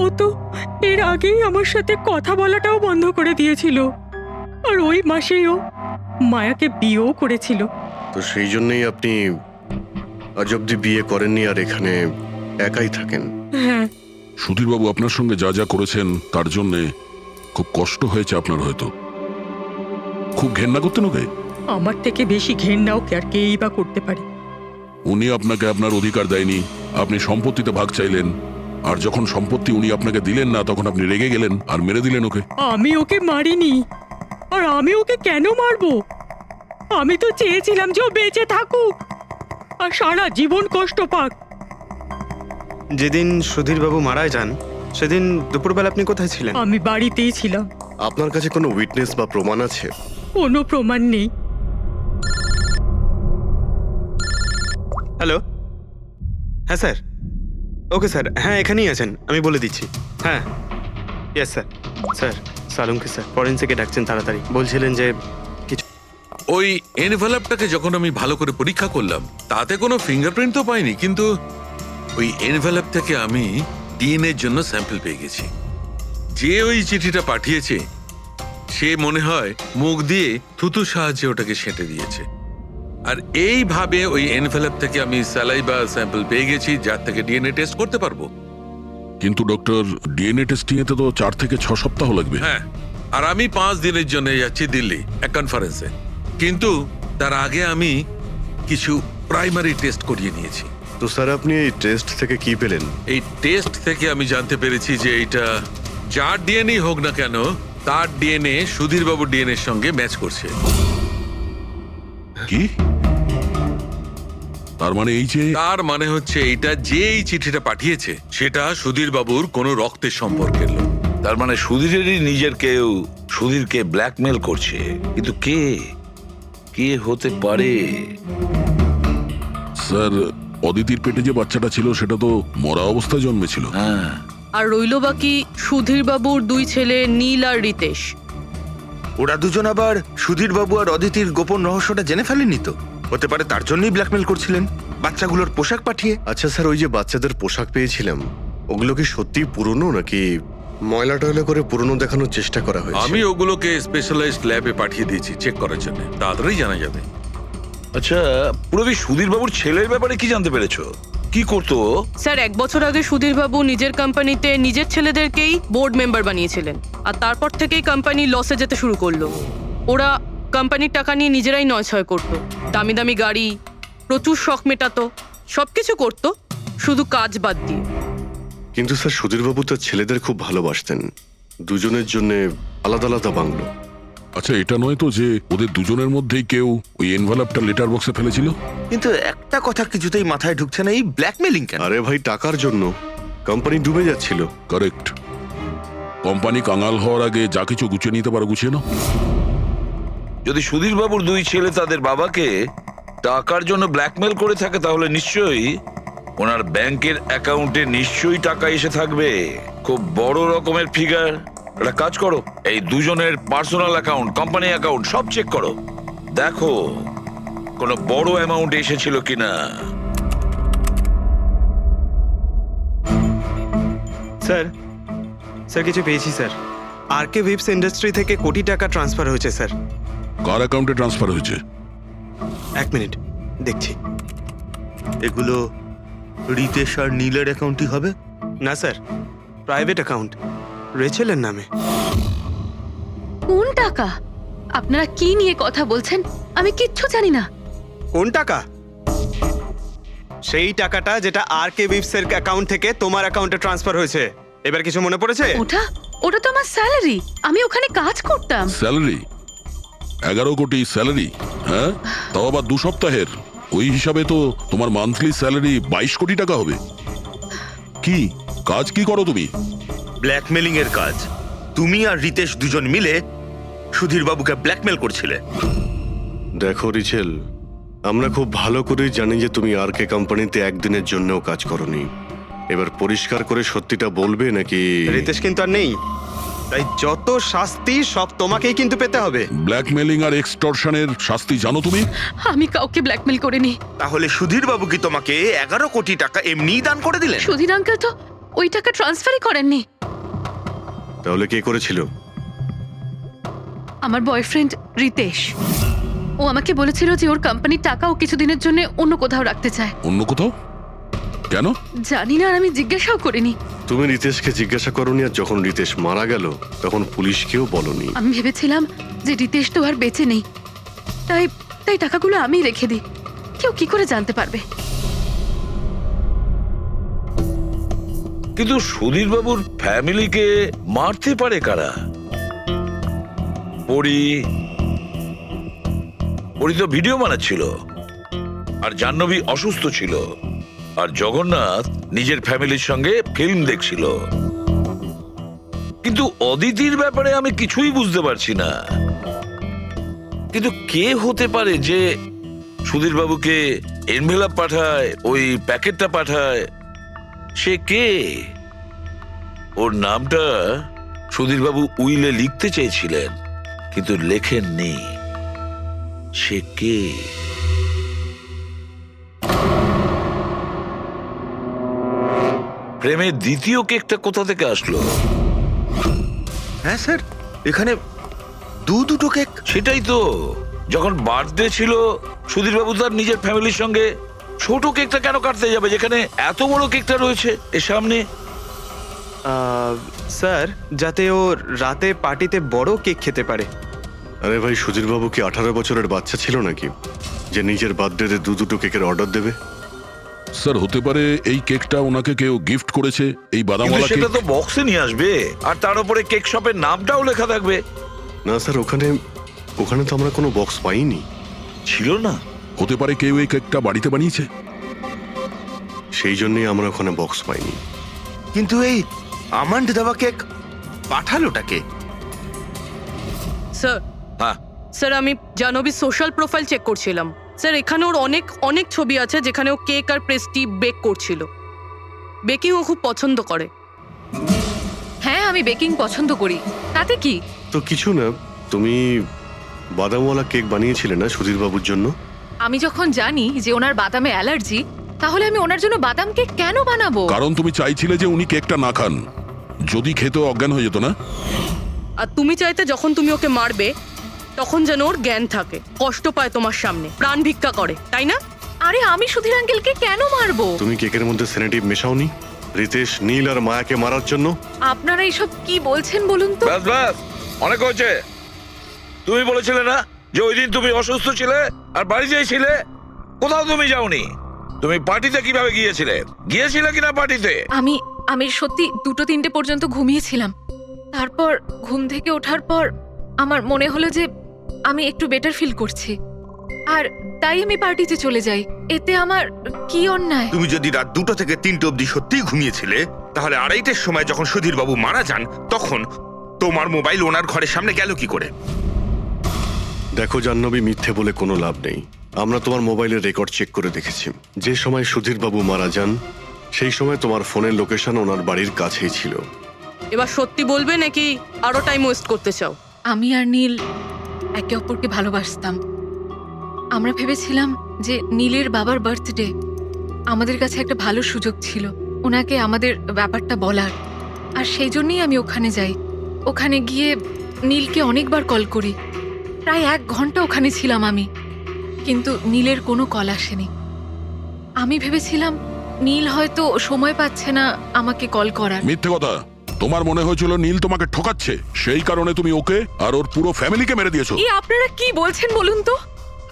L: ও তো এর আগেই আমার সাথে কথা বলাটাও বন্ধ করে দিয়েছিল। আর ওই মাসেই ও মায়াকে বিয়েও করেছিল।
H: তো সেই জন্যই আপনি আজ অব্দি বিয়ে করেননি আর এখানে একাই থাকেন?
L: হ্যাঁ।
E: সুধীরবাবু আপনার সঙ্গে যা যা করেছেন তার জন্যে খুব কষ্ট হয়েছে আপনার হয়তো। খুব ঘেন্না করতেন ওকে?
L: আমার থেকে বেশি ঘেন্না ওকে আর কেই বা করতে পারে।
E: উনি আপনাকে আপনার অধিকার দেয়নি, আপনি সম্পত্তিতে ভাগ চাইলেন, আর যখন সম্পত্তি উনি আপনাকে দিলেন না তখন আপনি রেগে গেলেন আর মেরে দিলেন ওকে।
L: আমি ওকে মারিনি, আর আমি ওকে কেন মারবো? আমি তো চেয়েছিলাম যে ও বেঁচে থাকুক আর সারা জীবন কষ্ট পাক।
G: যেদিন সুধীরবাবু মারা যান সেদিন দুপুরবেলা আপনি কোথায় ছিলেন?
L: আমি বাড়িতেই ছিলাম।
H: আপনার কাছে কোনো উইটনেস বা প্রমাণ আছে?
L: কোনো প্রমাণ নেই।
G: হ্যালো, হ্যাঁ স্যার। ওকে স্যার, হ্যাঁ এখানেই আছেন, আমি বলে দিচ্ছি। হ্যাঁ, ইয়েস স্যার। স্যার সালুমকে স্যার ফরেন্সিকে ডাকছেন তাড়াতাড়ি। বলছিলেন যে
F: ওই এনভেলপটাকে যখন আমি ভালো করে পরীক্ষা করলাম তাতে কোনো ফিঙ্গারপ্রিন্ট তো পাইনি, কিন্তু ওই এনভেলপ থেকে আমি ডিএনএর জন্য স্যাম্পল পেয়ে গেছি। যে ওই চিঠিটা পাঠিয়েছে সে মনে হয় মুখ দিয়ে থুতু সাহায্যে ওটাকে সেঁটে দিয়েছে। আর এইভাবে ওই এনভেলপ থেকে আমি স্যালাইভা স্যাম্পল পেয়ে গেছি, যার থেকে ডিএনএ টেস্ট করতে পারবো।
E: কিন্তু ডক্টর, ডিএনএ টেস্টিং এতে তো 4 থেকে 6 সপ্তাহ লাগবে।
F: হ্যাঁ, আর আমি 5 দিনের জন্য যাচ্ছি দিল্লি এক কনফারেন্সে, কিন্তু তার আগে আমি কিছু প্রাইমারি টেস্ট করিয়ে নিয়েছি।
H: তো স্যার আপনি এই টেস্ট থেকে কি পেলেন?
F: এই টেস্ট থেকে আমি জানতে পেরেছি যে এটা যার ডিএনএ হোক না কেন তার ডিএনএ সুধীরবাবুর ডিএনএ এর সঙ্গে ম্যাচ করছে।
E: কি? তার মানে এই যে,
F: তার মানে হচ্ছে এইটা যে এই চিঠিটা পাঠিয়েছে সেটা সুধীরবাবুর কোনো রক্তের সম্পর্কের লোক।
I: তার মানে সুধীরেরই নিজের কেউ সুধীরকে ব্ল্যাকমেল করছে, কিন্তু কে কে হতে পারে?
E: স্যার অদিতির পেটে যে বাচ্চাটা ছিল সেটা তো মরা অবস্থায় জন্মেছিল।
I: হ্যাঁ,
C: আর রইল বাকি সুধীর বাবুর 2 ছেলে নীল আর রিতেশ।
D: ওরা দুজন আবার সুধীর বাবু আর অদিতির গোপন রহস্যটা জেনে ফেলেনি তো? হতে পারে তার জন্যই ব্ল্যাকমেল করছিলেন, বাচ্চাগুলোর পোশাক পাঠিয়ে।
H: আচ্ছা স্যার, ওই যে বাচ্চাদের পোশাক পেয়েছিলাম, ওগুলো কি সত্যি পুরনো নাকি ময়লা টয়লা করে পুরনো দেখানোর চেষ্টা করা হয়েছে?
F: আমি ওগুলোকে স্পেশালাইজড ল্যাবে পাঠিয়ে দিয়েছি চেক করার জন্য, তাড়াতাড়ি জানা যাবে।
I: আচ্ছা, পুরবি সুধীর বাবুর ছেলের ব্যাপারে কি জানতে পেরেছো? কি করতো ও?
C: স্যার 1 বছর আগে সুধীর বাবু নিজের কোম্পানিতে নিজের ছেলেদেরকেই বোর্ড মেম্বার বানিয়েছিলেন, আর তারপর থেকেই কোম্পানি লসে যেতে শুরু করলো। ওরা কোম্পানির টাকা নিয়ে নিজেরাই নয়ছয় করতো, দামি দামি গাড়ি, প্রচুর শখ মেটাতো, সবকিছু করতো, শুধু কাজ বাদ দিয়ে।
H: কিন্তু স্যার সুধীরবাবু তার ছেলেদের খুব ভালোবাসতেন, দুজনের জন্য আলাদা আলাদা বাংলো।
E: আচ্ছা, এটা নয় তো যে ওদের দুজনের মধ্যেই কেউ ওই এনভেলপটা লেটার বক্সে ফেলেছিল?
D: কিন্তু একটা কথা কিছুতেই মাথায় ঢুকছে না, এই ব্ল্যাকমেলিং কেন?
H: আরে ভাই, টাকার জন্য। কোম্পানি ডুবে যাচ্ছিল।
E: কারেক্ট। কোম্পানি কাঙাল হওয়ার আগে যা কিছু গুছিয়ে নিতে পারো গুছিয়ে নাও।
I: যদি সুধীর বাবুর 2 ছেলে তাদের বাবাকে টাকার জন্য ব্ল্যাকমেল করে থাকে, তাহলে নিশ্চয়ই ওনার ব্যাংকের অ্যাকাউন্টে নিশ্চয়ই টাকা এসে থাকবে, খুব বড় রকমের ফিগার। একটা কাজ করো, এই দুজনের পার্সোনাল অ্যাকাউন্ট, কোম্পানি অ্যাকাউন্ট সব চেক করো, দেখো কোনো বড় অ্যামাউন্ট এসেছিল কিনা।
G: স্যার স্যার কিছু পেয়েছি স্যার। আরকে ভিপস ইন্ডাস্ট্রি থেকে কোটি টাকা ট্রান্সফার হয়েছে স্যার।
E: কার অ্যাকাউন্টে ট্রান্সফার হয়েছে?
G: 1 মিনিট দেখছি।
D: এগুলো রিতেশ আর নীলের অ্যাকাউন্টই হবে?
G: না স্যার, প্রাইভেট অ্যাকাউন্ট, রেচেলের নামে।
J: কোন টাকা? আপনারা কি নিয়ে কথা বলছেন? আমি কিচ্ছু জানি না।
G: কোন টাকা? সেই টাকাটা যেটা আরকে ভিপস এর অ্যাকাউন্ট থেকে তোমার অ্যাকাউন্টে ট্রান্সফার হয়েছে। এবার কিছু মনে পড়েছে?
J: ওটা তো আমার স্যালারি, আমি ওখানে কাজ করতাম।
E: স্যালারি? 11 কোটি স্যালারি? হ্যাঁ, তাও আবার 2 সপ্তাহের। ওই হিসাবে তো তোমার মান্থলি স্যালারি 22 কোটি টাকা হবে। কি কাজ কি করো তুমি?
D: ব্ল্যাকমেলিং এর কাজ। তুমি আর রিতেশ দুজন মিলে সুধীর বাবুকে ব্ল্যাকমেল করছিলে।
H: দেখো রিচেল, আমরা খুব ভালো করেই জানি যে তুমি আরকে কোম্পানিতে একদিনের জন্যও কাজ করনি। এবার পরিষ্কার করে সত্যিটা বলবে নাকি?
G: রিতেশ কিন্তু আর নেই, তাই যত শাস্তি সব তোমাকেই কিন্তু পেতে হবে।
E: ব্ল্যাকমেলিং আর এক্সটর্শনের শাস্তি জানো তুমি?
J: আমি কাউকে ব্ল্যাকমেল করিনি।
D: তাহলে সুধীর বাবু কি তোমাকে 11 কোটি টাকা এমনিই দান করে দিলেন?
J: সুধীর আঙ্কেল তো ওই টাকা ট্রান্সফারই করেননি।
H: তাহলে কে করেছিল?
J: আমার বয়ফ্রেন্ড রিতেশ। ও আমাকে বলেছিল যে ওর কোম্পানির টাকা ও কিছুদিনের জন্য অন্য কোথাও রাখতে চায়।
E: অন্য কোথাও? কেন?
J: জানি না, আর আমি জিজ্ঞাসাও করিনি।
H: তুমি রিতেশকে জিজ্ঞাসা করনি, আর যখন রিতেশ মারা গেল তখন পুলিশকেও বলনি।
J: আমি ভেবেছিলাম যে রিতেশ তো আর বেঁচে নেই, তাই তাই টাকাগুলো আমি রেখে দিই। কেউ কি করে জানতে পারবে?
I: কিন্তু সুধীর বাবুর ফ্যামিলিকে মারতে পারে কারা? পরি তো ভিডিও বানাচ্ছিল, আর জাহ্নবী অসুস্থ ছিল, আর জগন্নাথ নিজের ফ্যামিলির সঙ্গে ফিল্ম দেখছিল। কিন্তু অদিতির ব্যাপারে আমি কিছুই বুঝতে পারছি না। কিন্তু কে হতে পারে যে সুধীর বাবুকে এনভেলপ পাঠায়, ওই প্যাকেটটা পাঠায়? সে কে? ওর নামটা সুধীর বাবু উইলে লিখতে চেয়েছিলেন, কিন্তু লেখেননি। সে কে? প্রেমের দ্বিতীয় কেকটা কোথা থেকে আসলো?
D: হ্যাঁ স্যার, এখানে দুটো কেক।
I: সেটাই তো, যখন বার্থডে ছিল সুধীর বাবু তার নিজের ফ্যামিলির সঙ্গে, ছোট কেকটা কেন কাটতে যাবে যেখানে এত বড় কেকটা রয়েছে এর সামনে?
G: স্যার, যাতে ও রাতে পার্টিতে বড় কেক খেতে পারে।
H: আরে ভাই, সুধীরবাবু কি 18 বছরের বাচ্চা ছিল নাকি যে নিজের বার্থডেতে দুটো কেকের অর্ডার দেবে?
E: স্যার, হতে পারে এই কেকটা ওনাকে কেউ গিফট করেছে, এই বাদামওয়ালা কেক।
I: সেটা তো বক্সে নিয়ে আসবে, আর তার উপরে কেক শপের নামটাও লেখা থাকবে।
H: না স্যার, ওখানে তো আমরা কোনো বক্স পাইনি।
I: ছিল না?
E: হতে পারে কেউ এই কেকটা বাড়িতে বানিয়েছে,
H: সেই জন্যই আমরা ওখানে বক্স পাইনি।
D: কিন্তু এই আমন্ড দেওয়া কেক পাঠালোটাকে?
C: স্যার,
I: হ্যাঁ
C: স্যার, আমি জাহ্নবীর সোশ্যাল প্রোফাইল চেক করছিলাম। স্যার, এখানে ওর অনেক ছবি আছে যেখানে ও কেক আর পেস্ট্রি বেক করছিল। বেকিং ও খুব পছন্দ করে।
J: হ্যাঁ, আমি বেকিং পছন্দ করি, তাতে কি?
H: তো কিছু না, তুমি বাদামওয়ালা কেক বানিয়েছিলে না সুধীর বাবুর জন্য?
J: আমি যখন জানি যে ওনার বাদামে অ্যালার্জি, তাহলে আমি ওনার জন্য বাদাম কেক কেন বানাবো?
E: কারণ তুমি চাইছিলে যে উনি কেকটা না খান, যদি খেতে অজ্ঞান হয়ে যেত না।
C: আর তুমি চাইতে যখন তুমি ওকে মারবে তখন যেন ওর জ্ঞান থাকে, কষ্ট পায় তোমার সামনে, প্রাণ ভিক্ষা করে, তাই না?
J: আরে আমি সুধীর আঙ্কেলকে কেন মারবো?
H: তুমি কেকের মধ্যে সেনেটিভ মেশাওনি রিতেশ, নীল আর মায়াকে মারার জন্য?
J: আপনারা এইসব কি বলছেন বলুন তো?
I: ব্যাস ব্যাস, অনেক হয়েছে। তুমি বলেছিলে না যে ওই দিন তুমি অসুস্থ ছিলে আর বাড়িতেই ছিলে? কোথাও তুমি যাওনি। তুমি পার্টিতে কিভাবে গিয়েছিলে কিনা পার্টিতে?
J: আমি সত্যি 2-3টে পর্যন্ত ঘুমিয়েছিলাম। তারপর ঘুম থেকে ওঠার পর আমার মনে হলো যে আমি একটু বেটার ফিল করছি, আর তাই আমি পার্টিতে চলে যাই। এতে আমার কি অন্যায়?
D: তুমি যদি রাত 2টো থেকে 3টে অবধি সত্যিই ঘুমিয়েছিলে, তাহলে 2:30টার সময় যখন সুধীর বাবু মারা যান তখন তোমার মোবাইল ওনার ঘরের সামনে গেল কি করে?
H: দেখো জাহ্নবী, মিথ্যে বলে কোনো লাভ নেই। আমরা তোমার মোবাইলের রেকর্ড চেক করে দেখেছি। যে সময় সুধীর বাবু মারা যান সেই সময় তোমার ফোনের লোকেশন ওনার বাড়ির কাছেই ছিল।
C: এবার সত্যি বলবে নাকি আরো টাইম ওয়েস্ট করতে চাও?
J: আমি আর নীল একে অপরকে ভালোবাসতাম। আমরা ভেবেছিলাম যে নীলের বাবার বার্থডে আমাদের কাছে একটা ভালো সুযোগ ছিল ওনাকে আমাদের ব্যাপারটা বলার, আর সেই জন্যই আমি ওখানে যাই। ওখানে গিয়ে নীলকে অনেকবার কল করি, প্রায় 1 ঘন্টা ওখানে ছিলাম আমি, কিন্তু নীলের কোনো কল আসেনি। আমি ভেবেছিলাম নীল হয়তো সময় পাচ্ছে না আমাকে কল করার।
E: মিথ্যে কথা। তোমার মনে হয়েছিল নীল তোমাকে ঠকাচ্ছে, সেই কারণে তুমি ওকে আর ওর পুরো ফ্যামিলিকে মেরে দিয়েছো।
J: এই আপনারা কি বলছেন বলুন তো?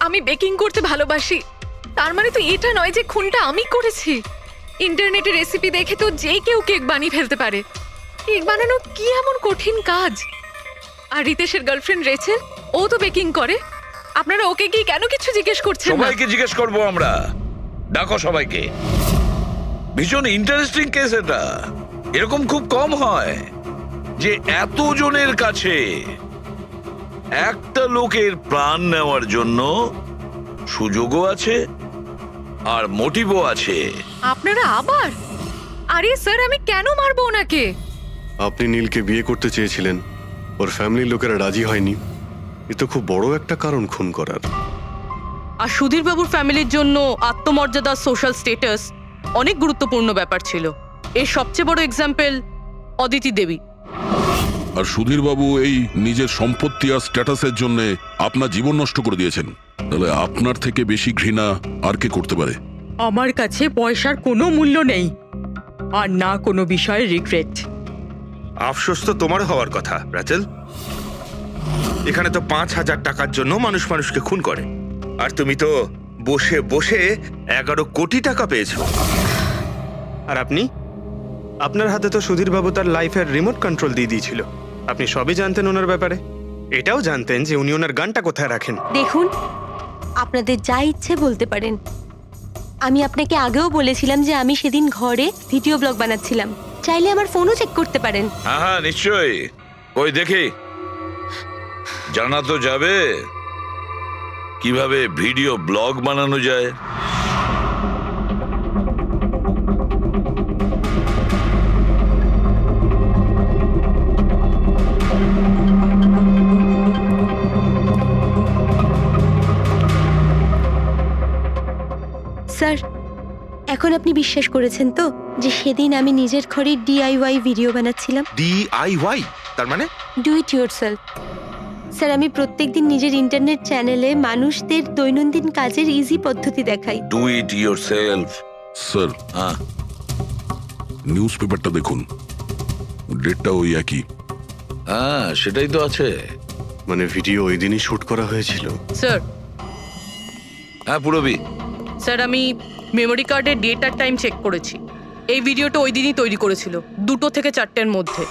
J: আমি বেকিং করতে ভালোবাসি, তার মানে তো এটা নয় যে খুনটা আমি করেছি। ইন্টারনেটে রেসিপি দেখে তো যে কেউ কেক বানিয়ে ফেলতে পারে। কেক বানানো কি এমন কঠিন কাজ? আর রিতেশের গার্লফ্রেন্ড রেচেল, ও তো বেকিং করে। আপনারা ওকে কি কেন কিছু জিজ্ঞেস করছেন না?
I: সবাইকে জিজ্ঞেস করবো আমরা। ডাকো সবাইকে। ভীষণ ইন্টারেস্টিং কেস এটা। এরকম খুব কম হয় যে এতজনের কাছে একটা লোকের প্রাণ নেওয়ার জন্য সুযোগও আছে আর মোটিভও আছে।
J: আপনারা আবার? আরে স্যার, আমি কেন মারবো ওনাকে?
H: আপনি নীলকে বিয়ে করতে চেয়েছিলেন, ওর ফ্যামিলির লোকেরা রাজি হয়নি। এ তো খুব বড় একটা কারণ খুন করার।
C: আর সুধীর বাবুর ফ্যামিলির জন্য আত্মমর্যাদা, সোশ্যাল স্ট্যাটাস অনেক গুরুত্বপূর্ণ ব্যাপার ছিল। এর সবচেয়ে বড় এক্সাম্পল অদিতি দেবী।
E: আর সুধীর বাবু এই নিজের সম্পত্তি আর স্ট্যাটাসের জন্য আপনার জীবন নষ্ট করে দিয়েছেন। তাহলে আপনার থেকে বেশি ঘৃণা আর কে করতে পারে?
L: আমার কাছে পয়সার কোনো মূল্য নেই, আর না কোনো বিষয়ে রিগ্রেট।
D: আফসোস তো তোমার হওয়ার কথা রাচেল। এখানে তো 5,000 টাকার জন্য মানুষ মানুষকে খুন করে, আর তুমি তো বসে বসে 11 কোটি টাকা পেয়েছো।
G: আর আপনি? আপনার হাতে তো সুধীর বাবু তার লাইফের রিমোট কন্ট্রোল দিয়ে দিয়েছিল। আপনি সবই জানতেন ওনার ব্যাপারে। এটাও জানতেন যে উনি ওনার গানটা কোথায় রাখেন।
B: দেখুন, আপনাদের যা ইচ্ছে বলতে পারেন। আমি আপনাকে আগেও বলেছিলাম যে আমি সেদিন ঘরে ভিডিও ব্লগ বানাচ্ছিলাম। চাইলে আমার ফোনও চেক করতে পারেন।
I: হ্যাঁ হ্যাঁ, নিশ্চয়ই। ওই দেখি, জানা তো যাবে কিভাবে ভিডিও ব্লগ বানানো যায়।
B: স্যার, এখন আপনি বিশ্বাস করেছেন তো যে সেদিন আমি নিজের ঘরে DIY ভিডিও বানাচ্ছিলাম?
D: DIY তার মানে?
B: Do it yourself. স্যার, আমি প্রত্যেকদিন নিজের ইন্টারনেট চ্যানেলে মানুষদের দৈনন্দিন কাজের ইজি পদ্ধতি দেখাই।
I: Do it yourself.
E: স্যার,
I: হ্যাঁ,
E: নিউজ পেপারটা দেখুন, ডেটটা ওই একই।
I: হ্যাঁ সেটাই তো আছে।
H: মানে ভিডিও ওই দিনই শুট করা হয়েছিল?
C: স্যার,
I: হ্যাঁ পুরবি।
C: স্যার আমি মেমোরি কার্ডের ডেট আর টাইম চেক করেছি। এই ভিডিওটা ওই দিনই তৈরি করেছিল, 2টো থেকে 4টের মধ্যে।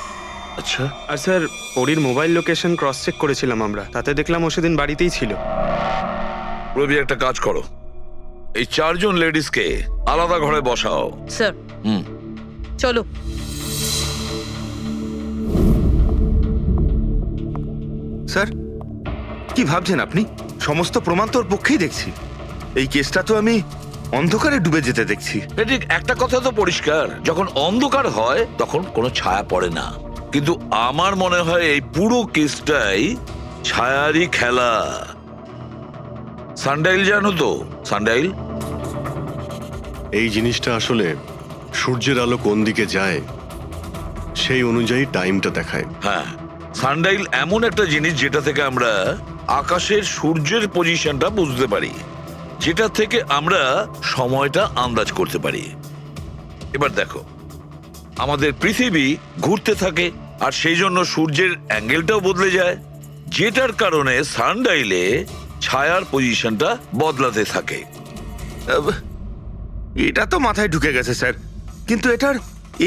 I: আচ্ছা,
G: আর স্যার, পরীর মোবাইল লোকেশন ক্রস চেক করেছিলাম আমরা, তাতে দেখলাম ও সেদিন বাড়িতেই ছিল।
I: পুরবি একটা কাজ করো, এই 4 জন লেডিসকে আলাদা ঘরে বসাও।
C: স্যার,
I: হুম,
C: চলো।
D: স্যার, কি ভাবছেন আপনি? সমস্ত প্রমাণ তো ওর পক্ষেই দেখছি। এই কেসটা তো আমি অন্ধকারে ডুবে যেতে দেখছি।
I: ঠিক একটা কথা তো পরিষ্কার, যখন অন্ধকার হয় তখন কোনো ছায়া পড়ে না, কিন্তু আমার মনে হয় এই পুরো কেসটাই ছায়ারই খেলা। সানডাইল জানো তো? সানডাইল
H: এই জিনিসটা আসলে সূর্যের আলো কোন দিকে যায় সেই অনুযায়ী টাইমটা দেখায়।
I: হ্যাঁ, সানডাইল এমন একটা জিনিস যেটা থেকে আমরা আকাশের সূর্যের পজিশনটা বুঝতে পারি, যেটা থেকে আমরা সময়টা আন্দাজ করতে পারি। এবার দেখো, আমাদের পৃথিবী ঘুরতে থাকে আর সেই জন্য সূর্যের অ্যাঙ্গেলটাও বদলে যায়, যেটার কারণে সানডাইলে ছায়ার পজিশনটা বদলাতে থাকে।
D: এটা তো মাথায় ঢুকে গেছে স্যার, কিন্তু এটার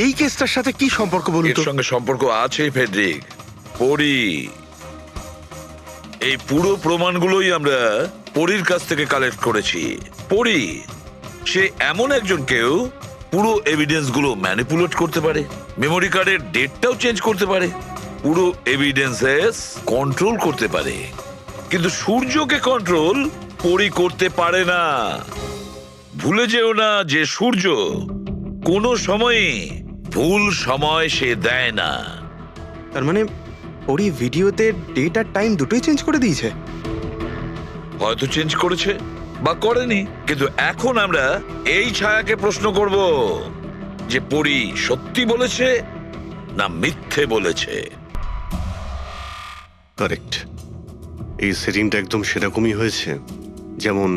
D: এই কেসটার সাথে কি সম্পর্ক বলুন
I: এর
D: তো?
I: সঙ্গে সম্পর্ক আছে ফেডরিক। পরি, এই পুরো প্রমাণগুলোই আমরা পরীর কাছ থেকে কালেক্ট করেছি। পরি সে এমন একজন কেউ পুরো এভিডেন্স গুলো ম্যানিপুলেট করতে পারে, মেমোরি কার্ডের ডেটটাও চেঞ্জ করতে পারে, পুরো এভিডেন্সেস কন্ট্রোল করতে পারে, কিন্তু সূর্যকে কন্ট্রোল পরি করতে পারে না। ভুলে যেও না যে সূর্য কোনো সময়ই ভুল সময় সে দেয় না।
G: তার মানে ওরই ভিডিওতে ডেট আর টাইম দুটোই চেঞ্জ করে দিয়েছে।
I: হয়তো চেঞ্জ করেছে বা করেনি, কিন্তু এখন আমরা এই ছায়াকে প্রশ্ন করব যে পরি সত্যি বলেছে না মিথ্যে বলেছে।
H: কারেক্ট, এই সেটিংটা একদম সেরকমই হয়েছে যেমন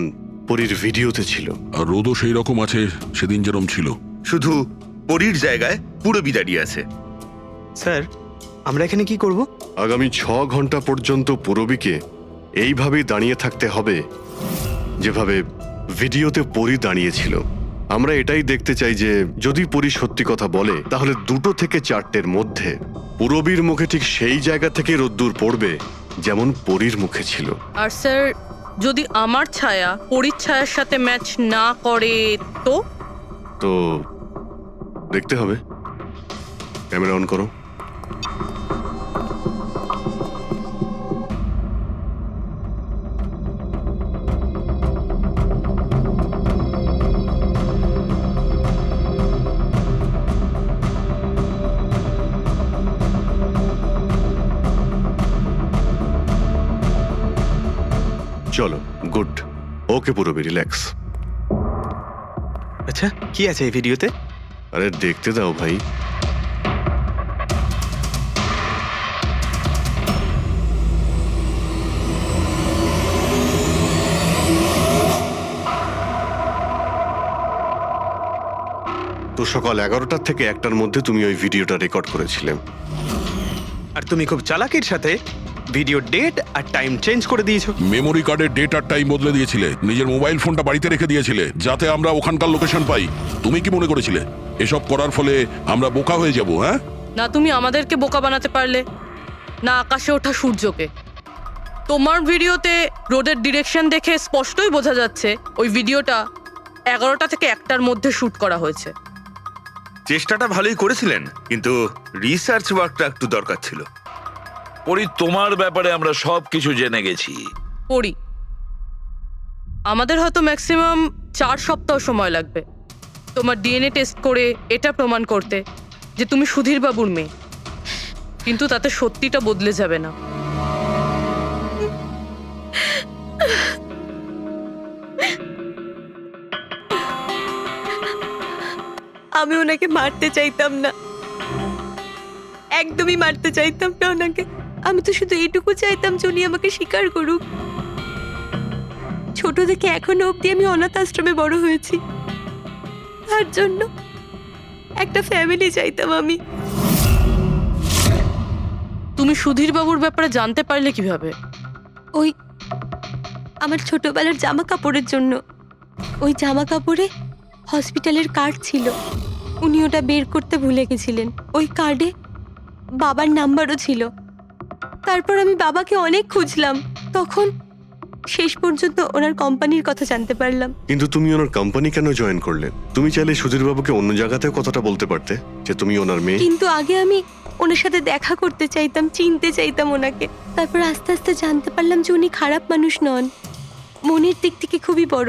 H: পরীর ভিডিওতে ছিল।
E: আর রোদও সেই রকম আছে সেদিন যেরকম ছিল।
D: শুধু পরীর জায়গায় পুরবি দাঁড়িয়ে আছে।
G: স্যার, আমরা এখানে কি করব?
H: আগামী 6 ঘন্টা পর্যন্ত পুরবীকে এইভাবেই দাঁড়িয়ে থাকতে হবে যেভাবে ভিডিওতে পরী দাঁড়িয়েছিল। আমরা এটাই দেখতে চাই যে যদি পরী সত্যি কথা বলে তাহলে 2 থেকে 4টের মধ্যে পুরবীর মুখে ঠিক সেই জায়গা থেকে রোদ্দুর পড়বে যেমন পরীর মুখে ছিল।
C: আর স্যার, যদি আমার ছায়া পরীর ছায়ার সাথে ম্যাচ না করে তো?
H: তো দেখতে হবে। ক্যামেরা অন করো। চলো, গুড। ওকে পুরবী, রিল্যাক্স।
G: আচ্ছা, কি আছে এই ভিডিওতে?
H: আরে দেখতে দাও ভাই। তো সকাল 11টা থেকে 1টার মধ্যে তুমি ওই ভিডিওটা রেকর্ড করেছিলে।
G: আর তুমি খুব চালাকির সাথে ভিডিও ডেট আর টাইম চেঞ্জ করে দিয়েছো।
E: মেমোরি কার্ডের ডেট আর টাইম বদলে দিয়েছিলে, নিজের মোবাইল ফোনটা বাড়িতে রেখে দিয়েছিলে যাতে আমরা ওখানকার লোকেশন পাই। তুমি কি মনে করেছিলে এসব করার ফলে আমরা বোকা হয়ে যাব? হ্যাঁ,
C: না তুমি আমাদেরকে বোকা বানাতে পারলে, না আকাশে ওঠা সূর্যকে। তোমার ভিডিওতে রোডের ডিরেকশন দেখে স্পষ্টই বোঝা যাচ্ছে ওই ভিডিওটা 11টা থেকে 1টার মধ্যে শুট করা হয়েছে।
D: চেষ্টাটা ভালোই করেছিলেন, কিন্তু রিসার্চ ওয়ার্কটা একটু দরকার ছিল।
I: পরি, তোমার ব্যাপারে আমরা সবকিছু জেনে গেছি।
C: পড়ি, আমাদের হয়তো ম্যাক্সিমাম 4 সপ্তাহ সময় লাগবে তোমার ডিএনএ টেস্ট করে এটা প্রমাণ করতে যে তুমি সুধীর বাবুর মেয়ে, কিন্তু তাতে সত্যিটা বদলে যাবে না।
B: আমি ওনাকে মারতে চাইতাম না, একদমই মারতে চাইতাম না ওনাকে। আমি তো শুধু এইটুকু চাইতাম যে উনি আমাকে স্বীকার করুক। ছোট থেকে এখনো অবধি আমি অনাথ আশ্রমে বড় হয়েছি, তার জন্য একটা ফ্যামিলি চাইতাম আমি।
C: তুমি সুধীর বাবুর ব্যাপারে জানতে পারলে কিভাবে?
B: ওই আমার ছোটবেলার জামা কাপড়ের জন্য। ওই জামা কাপড়ে হসপিটালের কার্ড ছিল, উনি ওটা বের করতে ভুলে গেছিলেন। ওই কার্ডে বাবার নাম্বারও ছিল। তারপর আমি বাবাকে অনেক খুঁজলাম, তখন শেষ পর্যন্ত ওনার কোম্পানির কথা জানতে পারলাম।
H: কিন্তু তুমি ওনার কোম্পানি কেন জয়েন করলে? তুমি চাইলে সুধীরবাবুকে অন্য জায়গাতেও কথাটা বলতে পারতে যে তুমি ওনার মেয়ে।
B: কিন্তু আগে আমি ওনার সাথে দেখা করতে চাইতাম, চিনতে চাইতাম ওনাকে। তারপর আস্তে আস্তে জানতে পারলাম যে উনি খারাপ মানুষ নন, মনের দিক থেকে খুবই বড়।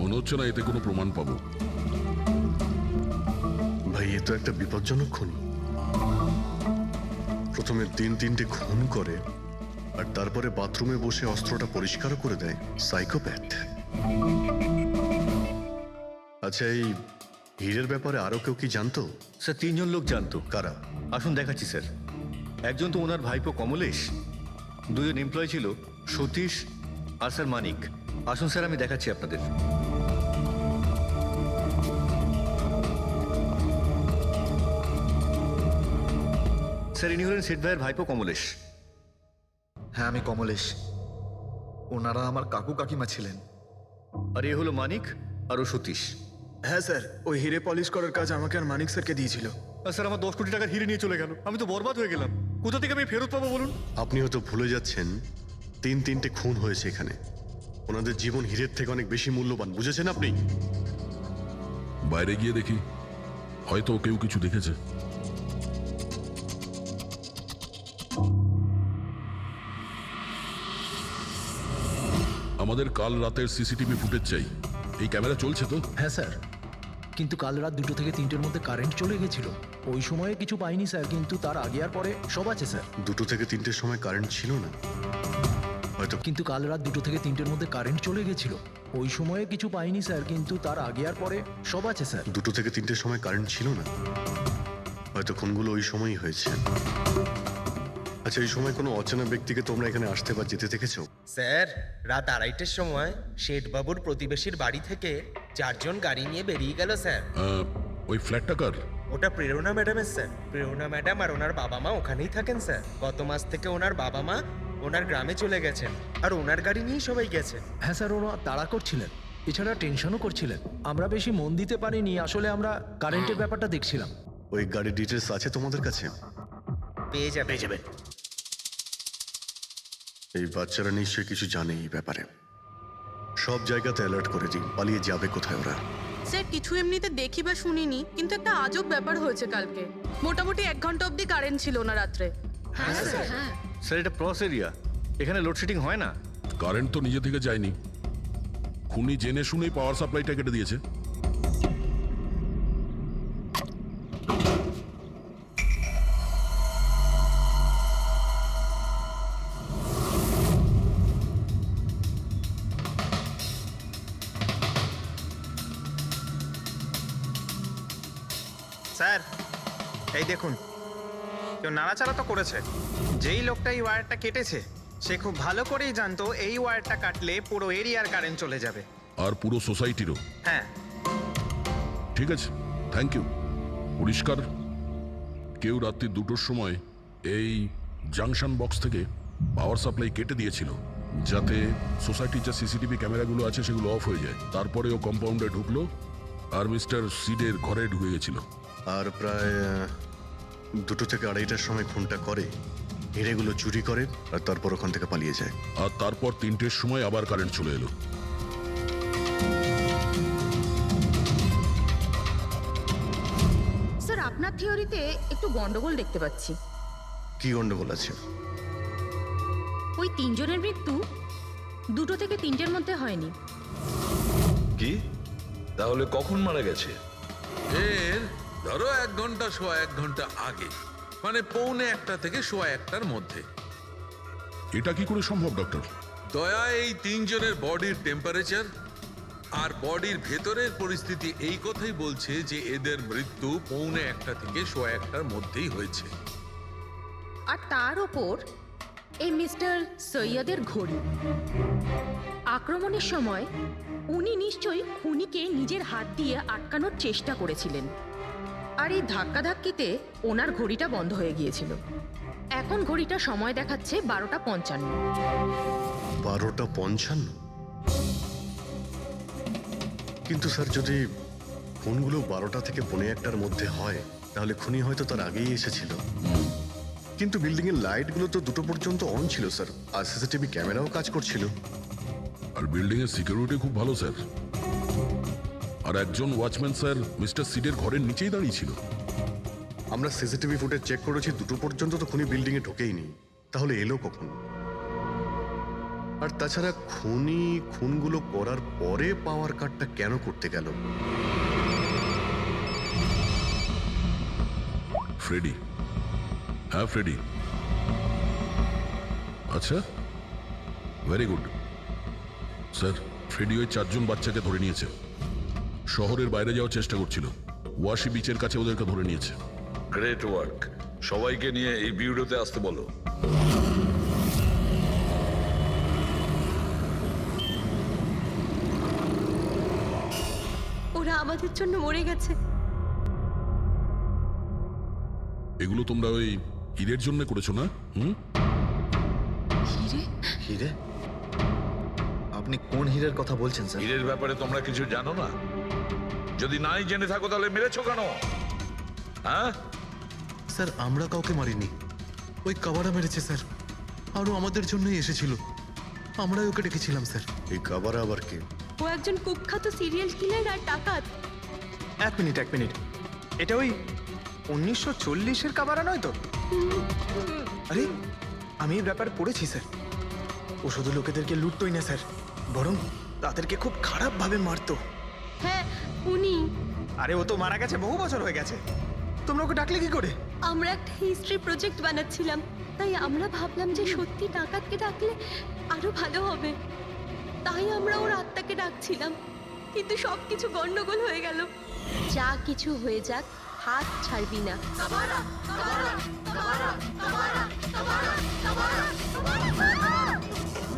E: মনে হচ্ছে না এতে কোনো প্রমাণ পাবো।
H: ভাই এ তো একটা বিপজ্জনক খুন। প্রথমে 3-3টে খুন করে আর তারপরে বাথরুমে বসে অস্ত্রটা পরিষ্কার করে দেয়। সাইকোপ্যাথ। আচ্ছা, এই হীরের ব্যাপারে আরো কেউ কি জানতো?
K: স্যার 3 জন লোক জানতো।
H: কারা?
K: আসুন দেখাচ্ছি স্যার। একজন তো ওনার ভাইপো কমলেশ, 2 জন এমপ্লয় ছিল, সতীশ আর স্যার মানিক। আসুন স্যার, আমি দেখাচ্ছি আপনাদের। স্যার ইনি হলেন সেট ভাইয়ের ভাইপো কমলেশ।
M: হ্যাঁ, আমি কমলেশ। ওনারা আমার কাকু কাকিমা ছিলেন।
K: আর এ হলো মানিক আর ও সতীশ।
G: হ্যাঁ স্যার, ওই হিরে পলিশ করার কাজ আমাকে আর মানিক স্যারকে দিয়েছিল।
K: আর স্যার আমার 10 কোটি টাকার হিরে নিয়ে চলে গেল। আমি তো বরবাদ হয়ে গেলাম। কোথা থেকে আমি ফেরত পাবো বলুন?
H: আপনি হয়তো ভুলে যাচ্ছেন 3-3টে খুন হয়েছে এখানে। ওনাদের জীবন হীরের থেকে অনেক বেশি মূল্যবান, বুঝেছেন আপনি?
E: বাইরে গিয়ে দেখি, হয়তো কেউ কিছু দেখেছে। আমাদের কাল রাতের সিসিটিভি ফুটেজ চাই। এই ক্যামেরা চলছে তো?
A: হ্যাঁ স্যার, কিন্তু কাল রাত 2 থেকে 3টের মধ্যে কারেন্ট চলে গেছিল। ওই সময়ে কিছু পাইনি স্যার, কিন্তু তার আগে আর পরে সব আছে স্যার।
H: 2 থেকে 3টের সময় কারেন্ট ছিল না হয়তো।
A: কিন্তু কাল রাত 2 থেকে 3টের মধ্যে কারেন্ট চলে গেছিল। ওই সময়ে কিছু পাইনি স্যার, কিন্তু তার আগে আর পরে সব আছে স্যার।
H: 2 থেকে 3টের সময় কারেন্ট ছিল না, হয়তো খুনগুলো ওই সময়ই হয়েছে। আচ্ছা, এই সময় কোনো অচেনা ব্যক্তিকে তোমরা এখানে আসতে বা যেতে দেখেছো?
N: স্যার, রাত 2:30টার সময় শেঠবাবুর প্রতিবেশীর বাড়ি থেকে 4 জন গাড়ি নিয়ে বেরিয়ে গেল স্যার।
E: ওই ফ্ল্যাটটা কার?
N: ওটা প্রেরণা ম্যাডামের স্যার। প্রেরণা ম্যাডাম আর ওনার বাবা মা ওখানেই থাকেন স্যার। গত মাস থেকে ওনার বাবা মা ওনার গ্রামে চলে গেছেন আর ওনার গাড়ি নিয়েই সবাই গেছেন।
A: হ্যাঁ স্যার, ওরা তাড়া করছিলেন, এছাড়া টেনশনও করছিলেন। আমরা বেশি মন দিতে পারিনি, আসলে আমরা কারেন্টের ব্যাপারটা দেখছিলাম।
H: ওই গাড়ির ডিটেলস আছে তোমাদের কাছে?
N: পেয়ে যাবে।
H: এই বাচ্চারা নিশ্চয়ই কিছু জানে এই ব্যাপারে। সব জায়গাতে অ্যালার্ট করে দিই, পালিয়ে যাবে কোথায় ওরা।
C: স্যার, কিছু এমনিতে দেখি বা শুনিনি, কিন্তু একটা আজব ব্যাপার হয়েছে কালকে। মোটামুটি 1 ঘন্টা অবধি কারেন্ট ছিল না রাত্রে।
J: হ্যাঁ স্যার, হ্যাঁ।
K: স্যার এটা ক্রস এরিয়া, এখানে লোডশেডিং হয় না।
E: কারেন্ট তো নিজে থেকে যায়নি, খুনি জেনে শুনেই পাওয়ার সাপ্লাইটা কেটে দিয়েছে।
G: স্যার এই দেখুন, কেউ নাড়াচাড়া তো করেছে। যেই লোকটা এই ওয়্যারটা কেটেছে সে খুব ভালো করেই জানতো এই ওয়্যারটা কাটলে পুরো এরিয়ার কারেন্ট চলে যাবে।
E: আর পুরো সোসাইটিরও।
G: হ্যাঁ।
E: ঠিক আছে, থ্যাংক ইউ। পরিষ্কার, কেউ রাত্রি 2টোর সময় এই জাংশন বক্স থেকে পাওয়ার সাপ্লাই কেটে দিয়েছিল, যাতে সোসাইটির যে সিসিটিভি ক্যামেরাগুলো আছে সেগুলো অফ হয়ে যায়। তারপরে ও কম্পাউন্ডে ঢুকলো আর মিস্টার সিডের ঘরে ঢুকে গেছিল।
H: আর প্রায় 2 থেকে 2:30টার সময় খুনটা করে, হিরেগুলো চুরি করে আর তারপর ওখান থেকে পালিয়ে যায়।
E: আর তারপর 3টের সময় আবার কারেন্ট চলে এলো।
L: স্যার আপনার থিওরিতে একটু গন্ডগোল দেখতে পাচ্ছি।
H: কি গন্ডগোল আছে?
L: ওই 3 জনের মৃত্যু 2 থেকে 3টের মধ্যে হয়নি।
I: কি? তাহলে কখন মারা গেছে?
F: এর ধরো 1 ঘন্টা সোয়া 1 ঘন্টা আগে, মানে 1:45 থেকে সোয়া 1টার মধ্যে।
E: এটা কি করে সম্ভব ডক্টর?
F: দয়া, এই 3 জনের বডির টেম্পারেচার আর বডির ভেতরের পরিস্থিতি এই কথাই বলছে যে এদের মৃত্যু 1:45 থেকে সোয়া 1টার মধ্যেই হয়েছে।
L: আর তার ওপর এই মিস্টার সৈয়দের ঘড়ি। আক্রমণের সময় উনি নিশ্চয়ই খুনিকে নিজের হাত দিয়ে আটকানোর চেষ্টা করেছিলেন, আর এই ধাক্কাধাক্কিতে ওনার ঘড়িটা বন্ধ হয়ে গিয়েছিল। এখন ঘড়িটা সময় দেখাচ্ছে 12:55।
H: 12:55? কিন্তু স্যার, যদি খুনগুলো 12টা থেকে 1:45টার মধ্যে হয় তাহলে খুনি হয়তো তার আগেই এসেছিল। কিন্তু বিল্ডিং এর লাইটগুলো তো 2টো পর্যন্ত অন ছিল স্যার, আর সিসিটিভি ক্যামেরাও কাজ করছিল।
E: আর বিল্ডিং এর সিকিউরিটি খুব ভালো স্যার। আর একজন ওয়াচম্যান স্যার মিস্টার সিডের ঘরের নিচেই দাঁড়িয়ে ছিল।
H: আমরা সিসিটিভি ফুটেজ চেক করেছি, 2টো পর্যন্ত তো খুনি বিল্ডিং এ ঢোকেইনি। তাহলে এলো কখন? আর তাছাড়া খুনি খুনগুলো করার পরে পাওয়ার কার্ডটা কেন করতে গেল?
E: ফ্রেডি, হ্যাঁ ফ্রেডি। আচ্ছা, ভেরি গুড স্যার। ফ্রেডি ওই 4 জন বাচ্চাকে ধরে নিয়েছে। শহরের বাইরে যাওয়ার চেষ্টা করছিল, ওয়াশি বিচের কাছে ওদেরকে ধরে নিয়েছে।
I: Great work. সবাইকে নিয়ে এই বিউরোতে আসতে বলো।
B: ওরা আমাদের জন্য মরে গেছে।
E: এগুলো তোমরা ওই হীরের জন্য করেছো না?
J: হিরে?
M: হিরে? আপনি কোন হীরের কথা বলছেন স্যার?
I: হীরের ব্যাপারে তোমরা কিছু জানো না? যদি নাই জেনে থাকো তাহলে মেরেছো কেন? হ্যাঁ
N: স্যার আমরা কাউকে মারিনি, ওই কাবারা মেরেছে স্যার। আরও আমাদের জন্যই এসেছিল, আমরাই ওকে ডেকেছিলাম স্যার।
H: এই কাবারা আবার কে?
B: ও একজন কুখ্যাত সিরিয়াল কিলার আর ডাকাত।
G: এক মিনিট, এটা ওই 1940-এর কাবারা নয় তো? আরে আমি এই ব্যাপারে পড়েছি স্যার। ও শুধু লোকেদেরকে লুটতোই না স্যার, বরং তাদেরকে খুব খারাপভাবে মারতো।
B: হ্যাঁ উনি।
G: আরে ও তো মারা গেছে, বহু বছর হয়ে গেছে। তোমরা ওকে ডাকলে কি করে?
B: আমরা একটা হিস্ট্রি প্রজেক্ট বানাচ্ছিলাম, তাই আমরা ভাবলাম যে সত্যি ডাকাতকে ডাকলে আরো ভালো হবে। তাই আমরা ওর আত্মাকে ডাকছিলাম, কিন্তু সবকিছু গন্ডগোল হয়ে গেল। যা কিছু হয়ে যাক, হাত ছাড়বি না।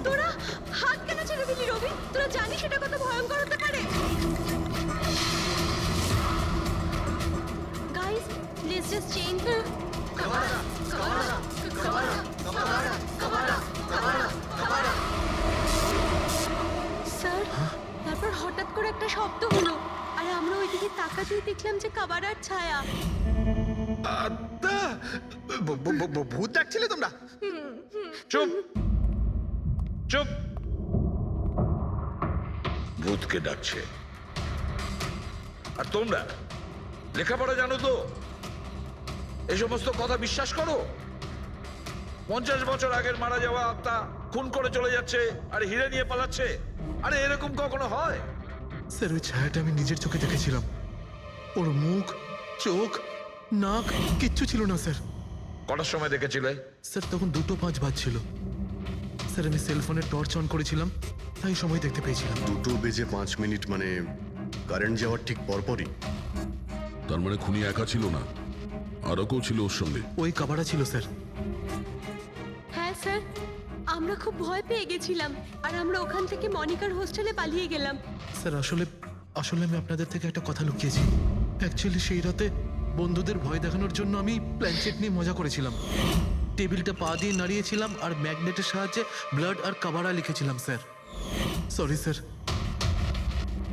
B: তোরা হাত কেন ছেড়ে দিলি রবি? তোরা জানিস এটা কত ভয়ঙ্কর হতে পারে। Guys, let's just change. Sir, তারপর হঠাৎ করে একটা শব্দ হলো, আর আমরা ওইদিকে তাকাতেই দেখলাম যে কাবারার ছায়া।
G: ভূত ডাকছিলে তোমরা?
I: চুপ চুপ। ভূতকে ডাকছে। আর তোমরা লেখাপড়া জানো তো? এই সমস্ত কথা বিশ্বাস করো? 50 বছর আগের মারা যাওয়া আত্মা খুন করে চলে যাচ্ছে আর হিরে নিয়ে পালাচ্ছে। আরে এরকম কখনো হয়?
N: স্যার ওই ছায়াটা আমি নিজের চোখে দেখেছিলাম। ওর মুখ, চোখ, নাক কিচ্ছু ছিল না স্যার।
I: কটার সময় দেখেছিলে?
N: স্যার তখন 2:05 বাজছিল। স্যার আমি সেলফোনের টর্চ অন করেছিলাম, তাই সময় দেখতে পেয়েছিলাম।
H: 2:05 মানে কারেন্ট যাওয়ার ঠিক পরপরই।
E: তার মানে খুনি একা ছিল না, আরও কেউ ছিল ওর সঙ্গে।
N: ওই কাবারা ছিল স্যার।
B: হ্যাঁ স্যার, আমরা খুব ভয় পেয়ে গেছিলাম, আর আমরা ওখান থেকে মনিকার হোস্টেলে পালিয়ে গেলাম।
N: স্যার আসলে আমি আপনাদের থেকে একটা কথা লুকিয়েছি। অ্যাকচুয়ালি সেই রাতে বন্ধুদের ভয় দেখানোর জন্য আমি প্ল্যানচেট নিয়ে মজা করেছিলাম। টেবিলটা পা দিয়ে নাড়িয়েছিলাম আর ম্যাগনেটের সাহায্যে ব্লাড আর কাবারা লিখেছিলাম স্যার। সরি স্যার,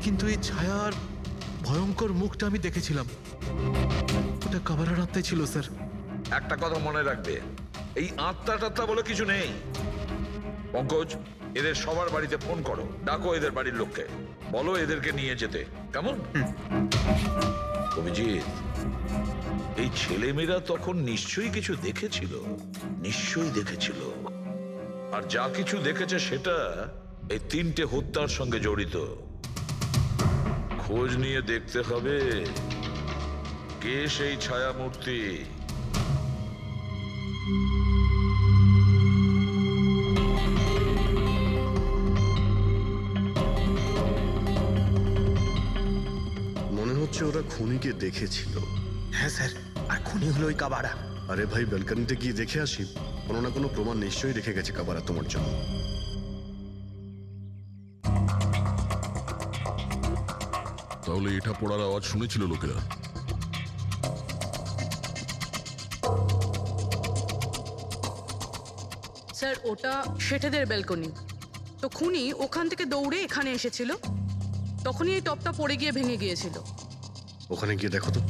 N: কিন্তু এই ছায়া আর ভয়ঙ্কর মুখটা আমি দেখেছিলাম, ওটা কাবারার আত্মাই ছিল স্যার।
I: একটা কথা মনে রাখবে, এই আত্মা টাত্মা বলে কিছু নেই। পঙ্কজ, এদের সবার বাড়িতে ফোন করো, ডাকো এদের বাড়ির লোককে, বলো এদেরকে নিয়ে যেতে। কেমন? অভিজিৎ, এই ছেলেমেয়েরা তখন নিশ্চয়ই কিছু দেখেছিল, নিশ্চয়ই দেখেছিল। আর যা কিছু দেখেছে সেটা এই 3টে হত্যার সঙ্গে জড়িত। খোঁজ নিয়ে দেখতে হবে কে সেই ছায়ামূর্তি।
H: মনে হচ্ছে ওরা খুনিকে দেখেছিল।
G: হ্যাঁ স্যার, আর খুনি হলো ওই কাবারা।
H: আরে ভাই, ব্যালকনিতে গিয়ে দেখে আসি, কোনো না কোনো প্রমাণ নিশ্চয়ই রেখে গেছে কাবারা তোমার জন্য।
E: তাহলে এটা পড়ার আওয়াজ শুনেছিল লোকেরা।
C: স্যার ওটা শেঠেদের ব্যালকনি। তো খুনি ওখান থেকে দৌড়ে এখানে এসেছিল, তখনই এই টপটা পড়ে গিয়ে ভেঙে গিয়েছিল।
H: ওখানে গিয়ে দেখো তো।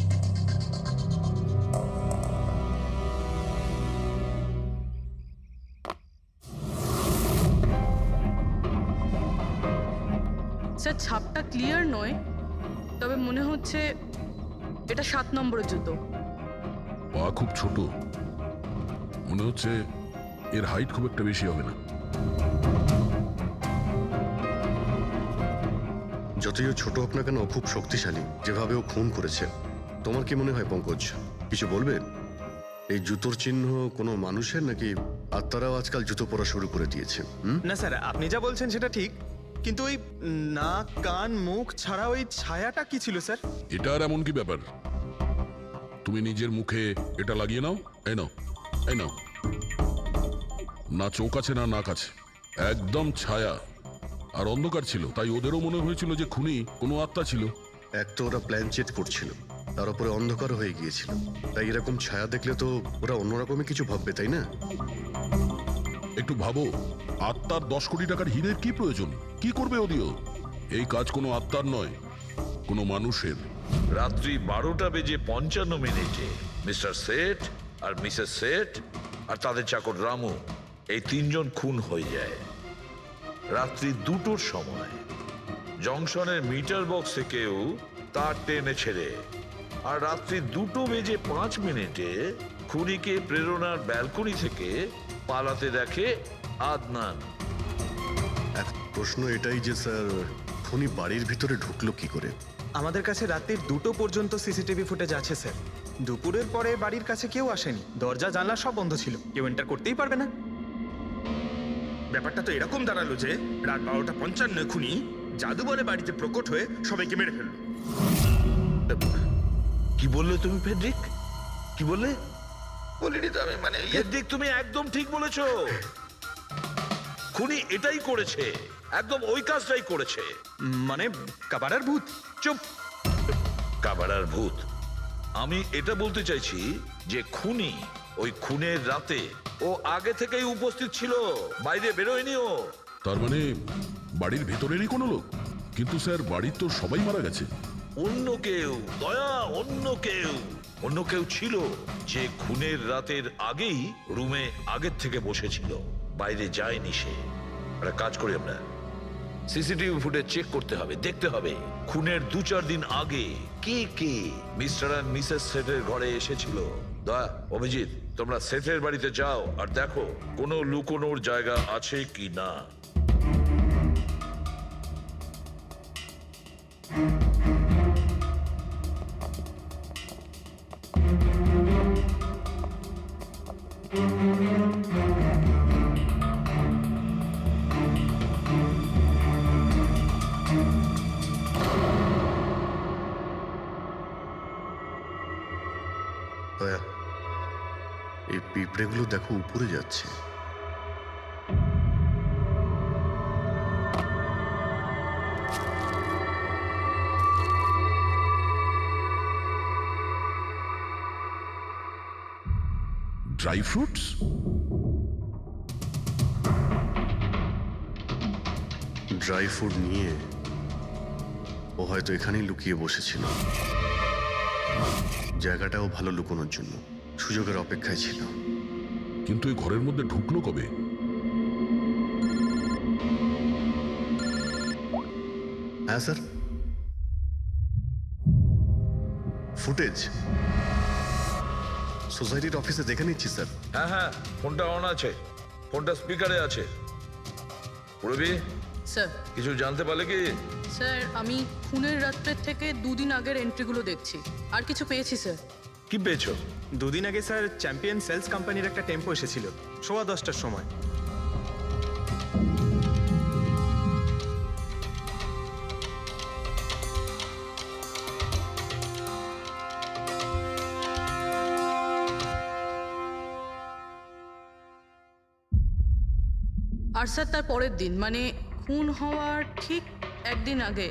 C: স্যার ছাপটা ক্লিয়ার নয়, তবে মনে হচ্ছে এটা 7 নম্বরের জুতো।
E: পা খুব ছোট, মনে হচ্ছে এর হাইট খুব একটা বেশি হবে না।
H: যতই ও ছোট হোক না কেন ও খুব শক্তিশালী, যেভাবে ও খুন করেছে। তোমার কি মনে হয় পঙ্কজ, কিছু বলবে? এই জুতোর চিহ্ন কোনো মানুষের নাকি আত্মারাও আজকাল জুতো পরা শুরু করে দিয়েছে?
G: না স্যার, আপনি যা বলছেন সেটা ঠিক, কিন্তু ওই নাক কান মুখ ছাড়া ওই ছায়াটা কি ছিল স্যার?
E: এটা আর এমন কি ব্যাপার? তুমি নিজের মুখে এটা লাগিয়ে নাও। এই নাও, এই নাও। না চোখ আছে না নাক আছে, একদম ছায়া। আর অন্ধকার ছিল, তাই ওদেরও মনে হয়েছিল যে খুনি কোনো আত্মা ছিল।
H: এক তো ওরা প্ল্যান চেট করছিল, তার উপরে অন্ধকার হয়ে গিয়েছিল, তাই এরকম ছায়া দেখলে তো ওরা অন্যরকমই কিছু ভাববে, তাই না?
E: একটু ভাবো, আত্মার 10 কোটি টাকার হীরের কি প্রয়োজন? কি করবে ওদিও? এই কাজ কোনো আত্মার নয়, কোনো মানুষের।
I: রাত্রি 12:55 মিস্টার সেঠ আর মিসেস সেঠ আর তাদের চাকর রামু, এই 3 জন খুন হয়ে যায় রাত্রি 2টোর সময়। জংশনের মিটার বক্স থেকেও তার টেনে ছেড়ে। আর রাত্রি 2:05 খুনিকে প্রেরণার ব্যালকনি থেকে পালাতে দেখে আদনান।
H: এক প্রশ্ন এটাই যে স্যার, খুনি বাড়ির ভিতরে ঢুকলো কি করে?
G: আমাদের কাছে রাত্রির 2টো পর্যন্ত সিসিটিভি ফুটেজ আছে স্যার। দুপুরের পরে বাড়ির কাছে কেউ আসেনি, দরজা জানলা সব বন্ধ ছিল, কেউ এন্টার করতেই পারবে না।
D: ব্যাপারটা তো এরকম দাঁড়ালো যে রাত 12:55 খুনি জাদু বলে বাড়িতে প্রকট হয়ে সবাইকে মেরে ফেললো।
I: কি বললে তুমি ফেডরিক? কি বললে?
D: বলিনি তো আমি, মানে
I: ফেডরিক, তুমি একদম ঠিক বলেছো। খুনি এটাই করেছে, একদম ওই কাজটাই করেছে।
G: মানে কাবারার ভূত?
I: চুপ! কাবারার ভূত? আমি এটা বলতে চাইছি যে খুনি ওই খুনের রাতে ও আগে থেকেই উপস্থিত ছিল, বাইরে বেরোয়নি ও।
E: তার মানে বাড়ির ভেতরেরই কোনো লোক? কিন্তু স্যার, বাড়ির তো সবাই মারা গেছে।
I: অন্য কেউ, দয়া, অন্য কেউ ছিল যে খুনের রাতের আগেই রুমে আগের থেকে বসেছিল, বাইরে যায়নি সে। একটা কাজ করি আমরা, সিসিটিভি ফুটেজ চেক করতে হবে, দেখতে হবে খুনের 2-4 দিন আগে কে কে মিস্টার আর মিসেস সেটের ঘরে এসেছিল। দয়া, অভিজিৎ, তোমরা সেটের বাড়িতে যাও আর দেখো কোনো লুকোনোর জায়গা আছে কি না।
H: দয়া, এই পিঁপড়েগুলো দেখো উপরে যাচ্ছে।
E: Dry fruits?
H: ড্রাই ফ্রুট নিয়ে ও হয়তো এখানেই লুকিয়ে বসেছিল। জায়গাটাও ভালো লুকোনোর জন্য, সুযোগের অপেক্ষায় ছিল।
E: কিন্তু এই ঘরের মধ্যে ঢুকলো কবে?
H: হ্যাঁ স্যার, ফুটেজ সোসাইটির অফিসে দেখে নিচ্ছি স্যার।
I: হ্যাঁ হ্যাঁ, ফোনটা অন আছে, ফোনটা স্পিকারে আছে। পুরবি,
C: স্যার,
I: কিছু জানতে পারলে কি?
C: স্যার, আমি খুনের রাত্রের থেকে 2 দিন আগের এন্ট্রিগুলো দেখছি, আর কিছু পেয়েছি স্যার।
I: কি পেয়েছো?
G: 2 দিন আগে স্যার চ্যাম্পিয়ন সেলস কোম্পানির একটা টেম্পো এসেছিল 10:15টার সময়।
C: আর স্যার, তার পরের দিন মানে খুন হওয়ার ঠিক 1 দিন আগে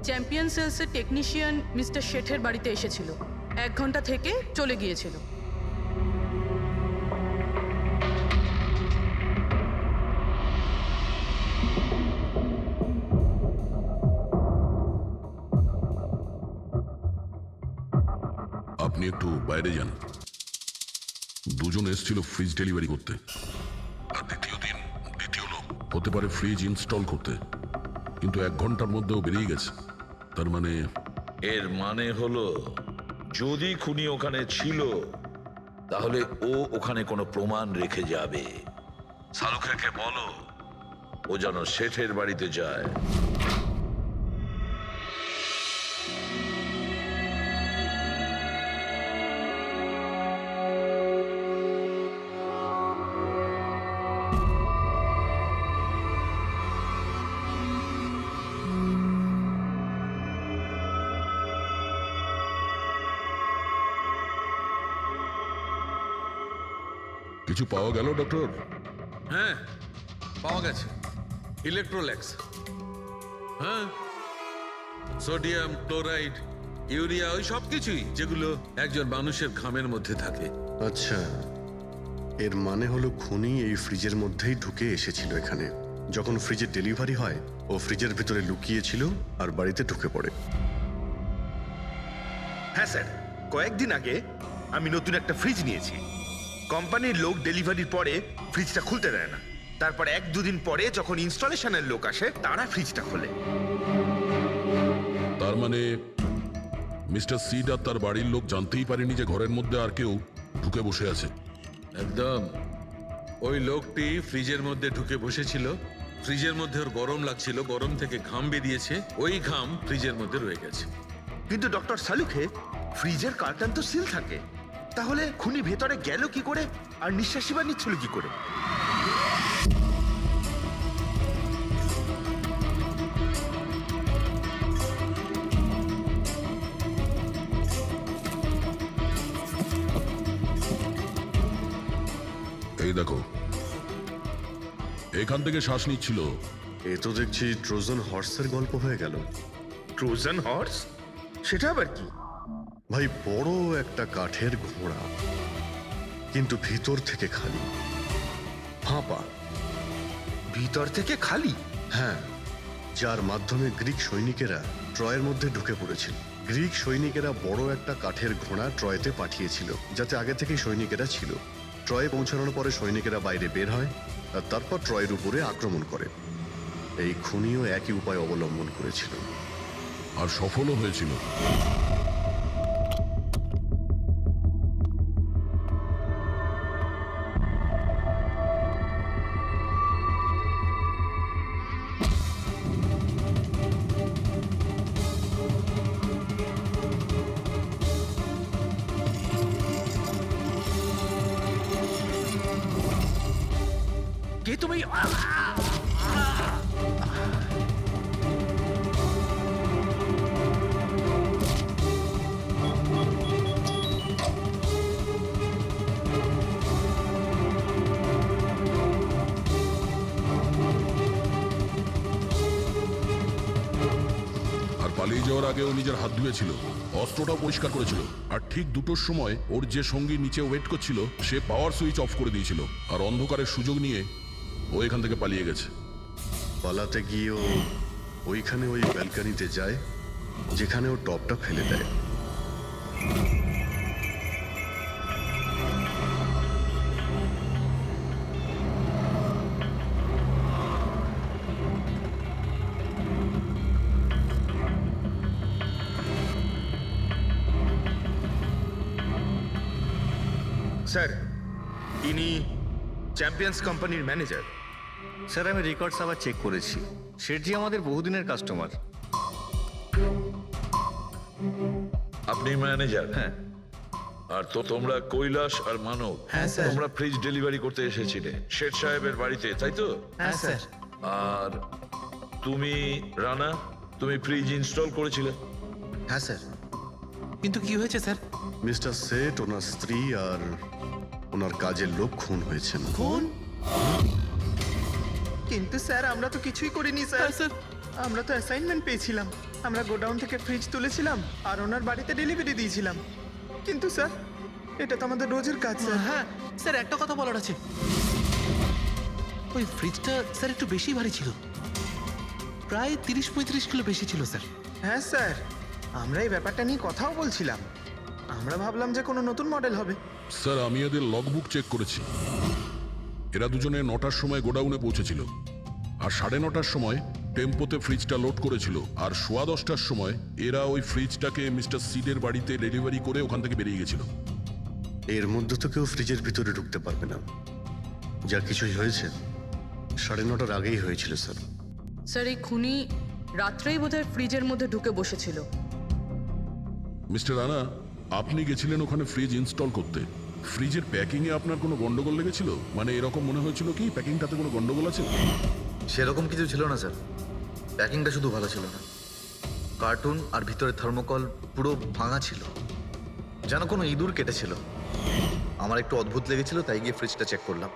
C: চ্যাম্পিয়ন সেলসের টেকনিশিয়ান মিস্টার শেঠের বাড়িতে এসেছিল, 1 ঘন্টা থেকে চলে গিয়েছিল।
E: আপনি একটু বাইরে যান। 2 জন এসেছিল ফ্রিজ ডেলিভারি করতে, আর দ্বিতীয় লোক হতে পারে ফ্রিজ ইনস্টল করতে, কিন্তু 1 ঘন্টার মধ্যেও বেরিয়ে গেছে। তার মানে
I: এর মানে হলো যদি খুনি ওখানে ছিল তাহলে ও ওখানে কোনো প্রমাণ রেখে যাবে। শালুখেরকে বলো ও যেন শেঠের বাড়িতে যায়।
E: কিছু পাওয়া গেল ডক্টর?
F: হ্যাঁ, পাওয়া গেছে ইলেকট্রোল্যাক্স। হ্যাঁ, সোডিয়াম ক্লোরাইড, ইউরিয়া, ওই সব কিছুই যেগুলো একজন মানুষের ঘামের মধ্যে থাকে।
H: আচ্ছা, এর মানে হলো খুনি এই ফ্রিজের মধ্যেই ঢুকে এসেছিল এখানে। যখন ফ্রিজের ডেলিভারি হয় ও ফ্রিজের ভিতরে লুকিয়েছিল আর বাড়িতে ঢুকে পড়ে।
D: হ্যাঁ স্যার, কয়েকদিন আগে আমি নতুন একটা ফ্রিজ নিয়েছি। কোম্পানির লোক ডেলিভারির পরে ফ্রিজটা খুলতে দেয় না। তারপর 1-2 দিন পরে যখন ইনস্টলেশনের লোক আসে তারা ফ্রিজটা খোলে।
E: তার মানে মিস্টার সিড আর তার বাড়ির লোক জানতেই পারেনি যে ঘরের মধ্যে আর কেউ ঢুকে বসে আছে।
F: একদম। ওই লোকটি ফ্রিজের মধ্যে ঢুকে বসেছিল, ফ্রিজের মধ্যে ওর গরম লাগছিল, গরম থেকে ঘাম বেরিয়েছে, ওই ঘাম ফ্রিজের মধ্যে রয়ে গেছে।
D: কিন্তু ডক্টর সালুখে, ফ্রিজের কার্টন তো সিল থাকে, তাহলে খুনি ভেতরে গেল কি করে আর নিঃশ্বাসই বা নিচ্ছিল কি করে?
E: এই দেখো, এখান থেকে শ্বাস নিচ্ছিল।
H: এ তো দেখছি ট্রোজান হর্সের গল্প হয়ে গেল।
D: Trojan horse? সেটা আবার কি?
H: ভাই, বড় একটা কাঠের ঘোড়া, কিন্তু ভিতর থেকে খালি, ফাঁপা।
D: ভিতর থেকে খালি?
H: হ্যাঁ, যার মাধ্যমে গ্রিক সৈনিকেরা ট্রয়ের মধ্যে ঢুকে পড়েছিল। গ্রিক সৈনিকেরা বড় একটা কাঠের ঘোড়া ট্রয়েতে পাঠিয়েছিল, যাতে আগে থেকেই সৈনিকেরা ছিল। ট্রয়ে পৌঁছানোর পরে সৈনিকেরা বাইরে বের হয় আর তারপর ট্রয়ের উপরে আক্রমণ করে। এই খুনিও একই উপায় অবলম্বন করেছিল
E: আর সফলও হয়েছিল।
A: কে তুমি?
E: আর পালিয়ে যাওয়ার আগে ও নিজের হাত ধুয়েছিল, অস্ত্রটাও পরিষ্কার করেছিল, আর ঠিক 2টোর সময় ওর যে সঙ্গী নিচে ওয়েট করছিল সে পাওয়ার সুইচ অফ করে দিয়েছিল, আর অন্ধকারের সুযোগ নিয়ে ও এখান থেকে পালিয়ে গেছে।
H: পালাতে গিয়ে ও ওইখানে ওই ব্যালকানিতে যায় যেখানে ও টপটা ফেলে দেয়।
D: স্যার, ইনি চ্যাম্পিয়ন্স কোম্পানির ম্যানেজার।
K: স্যার, আমি রেকর্ডস আবার চেক করেছি। শেঠজি আমাদের বহুদিনের কাস্টমার।
I: আপনি ম্যানেজার?
K: হ্যাঁ।
I: আর তো তোমরা কৈলাস আর মানব,
N: হ্যাঁ, স্যার।
I: তোমরা ফ্রিজ ডেলিভারি করতে এসেছিলে শেঠ সাহেবের বাড়িতে, তাই তো?
N: হ্যাঁ স্যার।
I: আর তুমি রানা, তুমি ফ্রিজ ইনস্টল করেছিলে?
M: হ্যাঁ স্যার।
N: কিন্তু কি হয়েছে স্যার?
H: মিস্টার সেট, ওনার স্ত্রী আর ওনার কাজের লোক খুন হয়েছেন।
N: কোন?
G: কিন্তু স্যার, আমরা তো কিছুই করিনি স্যার।
N: স্যার,
G: আমরা তো অ্যাসাইনমেন্ট পেয়েছিলাম। আমরা গোডাউন থেকে ফ্রিজ তুলেছিলাম আর ওনার বাড়িতে ডেলিভারি দিয়েছিলাম। কিন্তু স্যার, এটা তো আমাদের রোজের কাজ স্যার।
N: হ্যাঁ স্যার, একটা কথা বলার আছে। ওই ফ্রিজটা স্যার একটু বেশি ভারী ছিল, প্রায় 30-35 কিলো বেশি ছিল স্যার।
G: হ্যাঁ স্যার, আমরা এই ব্যাপারটা নিয়ে কথাও বলছিলাম। আমরা ভাবলাম যে কোনো নতুন মডেল হবে।
E: স্যার, আমি এদের লগবুক চেক করেছি। এরা দুজনে 9টার সময় গোডাউনে পৌঁছেছিল, আর 9:30টার সময় টেম্পোতে ফ্রিজটা লোড করেছিল, আর 10:15টার সময় এরা ওই ফ্রিজটাকে মিস্টার সিডের বাড়িতে ডেলিভারি করে ওখান থেকে বেরিয়ে গেছিল।
H: এর মধ্যে তো কেউ ফ্রিজের ভিতরে ঢুকতে পারবে না। যা কিছুই হয়েছে 9:30টার আগেই হয়েছিল স্যার।
C: স্যার, এই খুনি রাত্রেই বোধহয় ফ্রিজের মধ্যে ঢুকে বসেছিল।
E: মিস্টার রানা, আপনি গেছিলেন ওখানে ফ্রিজ ইনস্টল করতে। ফ্রিজের প্যাকিংয়ে আপনার কোনো গন্ডগোল লেগেছিল? মানে এরকম মনে হয়েছিল কি প্যাকিংটাতে কোনো গন্ডগোল আছে?
M: সেরকম কিছু ছিল না স্যার। প্যাকিংটা শুধু ভালো ছিল না, কার্টুন আর ভিতরে থার্মোকল পুরো ভাঙা ছিল, যেন কোনো ইঁদুর কেটেছিল। আমার একটু অদ্ভুত লেগেছিল, তাই গিয়ে ফ্রিজটা চেক করলাম।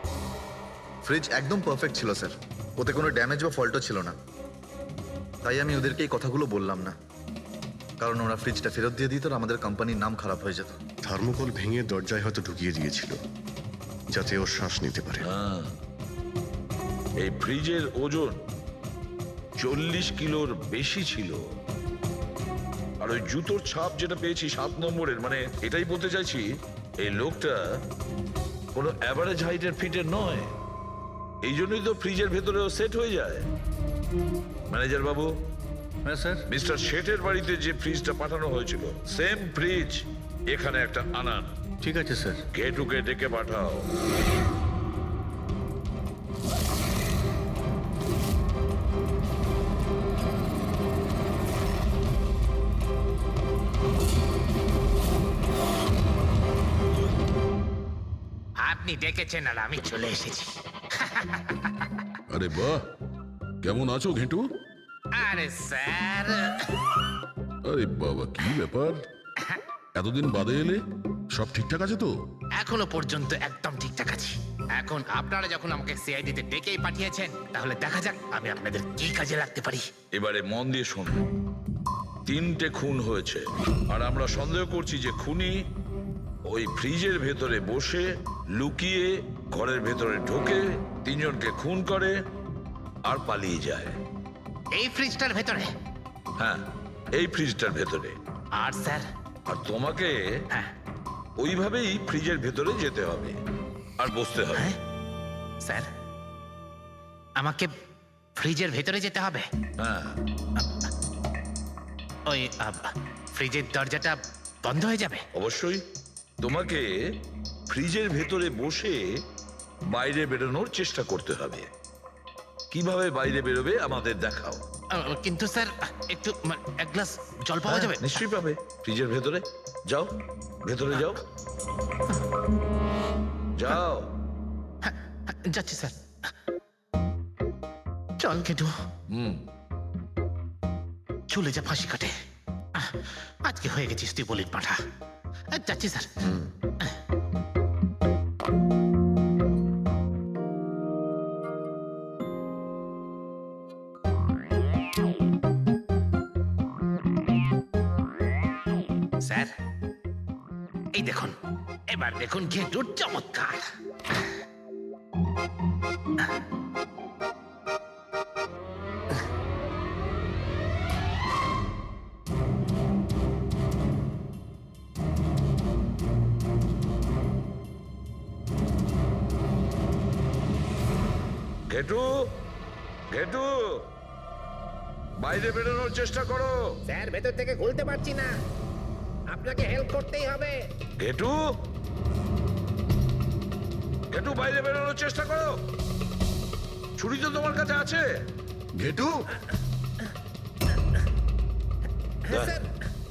M: ফ্রিজ একদম পারফেক্ট ছিল স্যার, ওতে কোনো ড্যামেজ বা ফল্টও ছিল না। তাই আমি ওদেরকে এই কথাগুলো বললাম না, কারণ ওরা ফ্রিজটা ফেরত দিয়ে দিত আর আমাদের কোম্পানির নাম খারাপ হয়ে যেত।
H: থার্মোকল ভেঙে দরজায় হয়তো ঢুকিয়ে দিয়েছিল যাতে ও শ্বাস নিতে পারে।
I: এই ফ্রিজের ওজন 40 কিলোর বেশি ছিল। আর ওই জুতোর ছাপ যেটা পেয়েছি 7 নম্বরের, মানে এটাই বলতে চাইছি এই লোকটা কোনো অ্যাভারেজ হাইটের ফিটের নয়। এই জন্যই তো ফ্রিজের ভেতরেও সেট হয়ে যায়। ম্যানেজার বাবু,
K: হ্যাঁ স্যার।
I: মিস্টার শেঠের বাড়িতে যে ফ্রিজটা পাঠানো হয়েছিল সেম ফ্রিজ এখানে একটা আনান।
K: ঠিক আছে স্যার।
I: গেটুকে ডেকে পাঠাও।
O: আপনি ডেকেছেন আর আমি চলে এসেছি।
E: আরে বাহ, কেমন আছো ঘেটু?
O: আরে স্যার,
E: আরে বাবা, কি ব্যাপার, এতদিন বাদে এলে? সব ঠিকঠাক আছে তো?
O: এখনো পর্যন্ত একদম ঠিকঠাক আছি। এখন আপনারা যখন আমাকে সিআইডিতে ডেকেই পাঠিয়েছেন, তাহলে দেখা যাক আমি আপনাদের কি কাজে লাগতে পারি।
I: এবারে মন দিয়ে শুনুন। 3টে খুন হয়েছে আর আমরা সন্দেহ করছি যে খুনি ওই ফ্রিজের ভেতরে বসে লুকিয়ে ঘরের ভেতরে ঢোকে, 3 জনকে খুন করে আর পালিয়ে যায়।
O: এই ফ্রিজটার ভেতরে?
I: হ্যাঁ, এই ফ্রিজটার ভেতরে।
O: আর স্যার?
I: আর তোমাকে
O: হ্যাঁ,
I: ওইভাবেই ফ্রিজের ভেতরে যেতে হবে আর বসতে হবে।
O: স্যার, আমাকে ফ্রিজের ভেতরে যেতে হবে?
I: হ্যাঁ।
O: ওই ফ্রিজের দরজাটা বন্ধ হয়ে যাবে?
I: অবশ্যই। তোমাকে ফ্রিজের ভেতরে বসে বাইরে বেরোনোর চেষ্টা করতে হবে। কিভাবে বাইরে বেরোবে আমাদের দেখাও।
O: কিন্তু স্যার, একটু এক গ্লাস জল পাওয়া যাবে?
I: নিশ্চয়ই পাবে। ফ্রিজের ভেতরে যাও, ভেতরে যাও, যাও।
O: যাচ্ছি স্যার। চল কেটু, চলে যা ফাঁসি কাটে। আজকে হয়ে গেছিস তুই বলির পাঠা। যাচ্ছি স্যার। স্যার, এই দেখুন, এবার দেখুন ঘেটুর চমৎকার।
I: ঘেটু, ঘেটু, বাইরে বেরোনোর চেষ্টা করো।
O: স্যার, ভেতর থেকে খুলতে পারছি না, আপনাকে হেল্প করতেই হবে।
I: ঘেটু, ঘেটু, বাইরে বেরোনোর চেষ্টা করো। ছুরি তো তোমার কাছে আছে।
H: ঘেটু,
O: স্যার,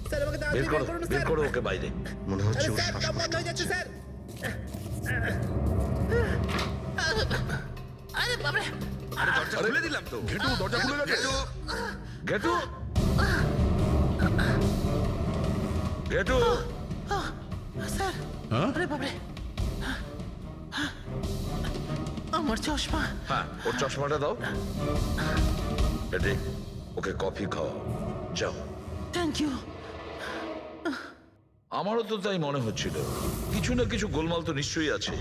O: স্যার আমাকে
I: বের করো, বের করো ওকে বাইরে।
H: মনে হচ্ছে ওর
O: স্যার,
H: শ্বাসকষ্ট
O: বন্ধ হয়ে যাচ্ছে
H: হচ্ছে।
O: স্যার। আরে বাবারে,
I: দরজা খুলে দিলাম তো। ঘেটু, দরজা খুলে গেছে। ঘেটু, ঘেটু,
O: স্যার,
E: হ্যাঁ?
O: আরে বাবারে, আমার চশমা।
I: হ্যাঁ, ওর চশমাটা দাও। এটি ওকে কফি খাওয়াও, যাও।
O: Thank you.
I: আমারও তো তাই মনে হচ্ছিল, কিছু না কিছু গোলমাল তো নিশ্চয়ই আছে।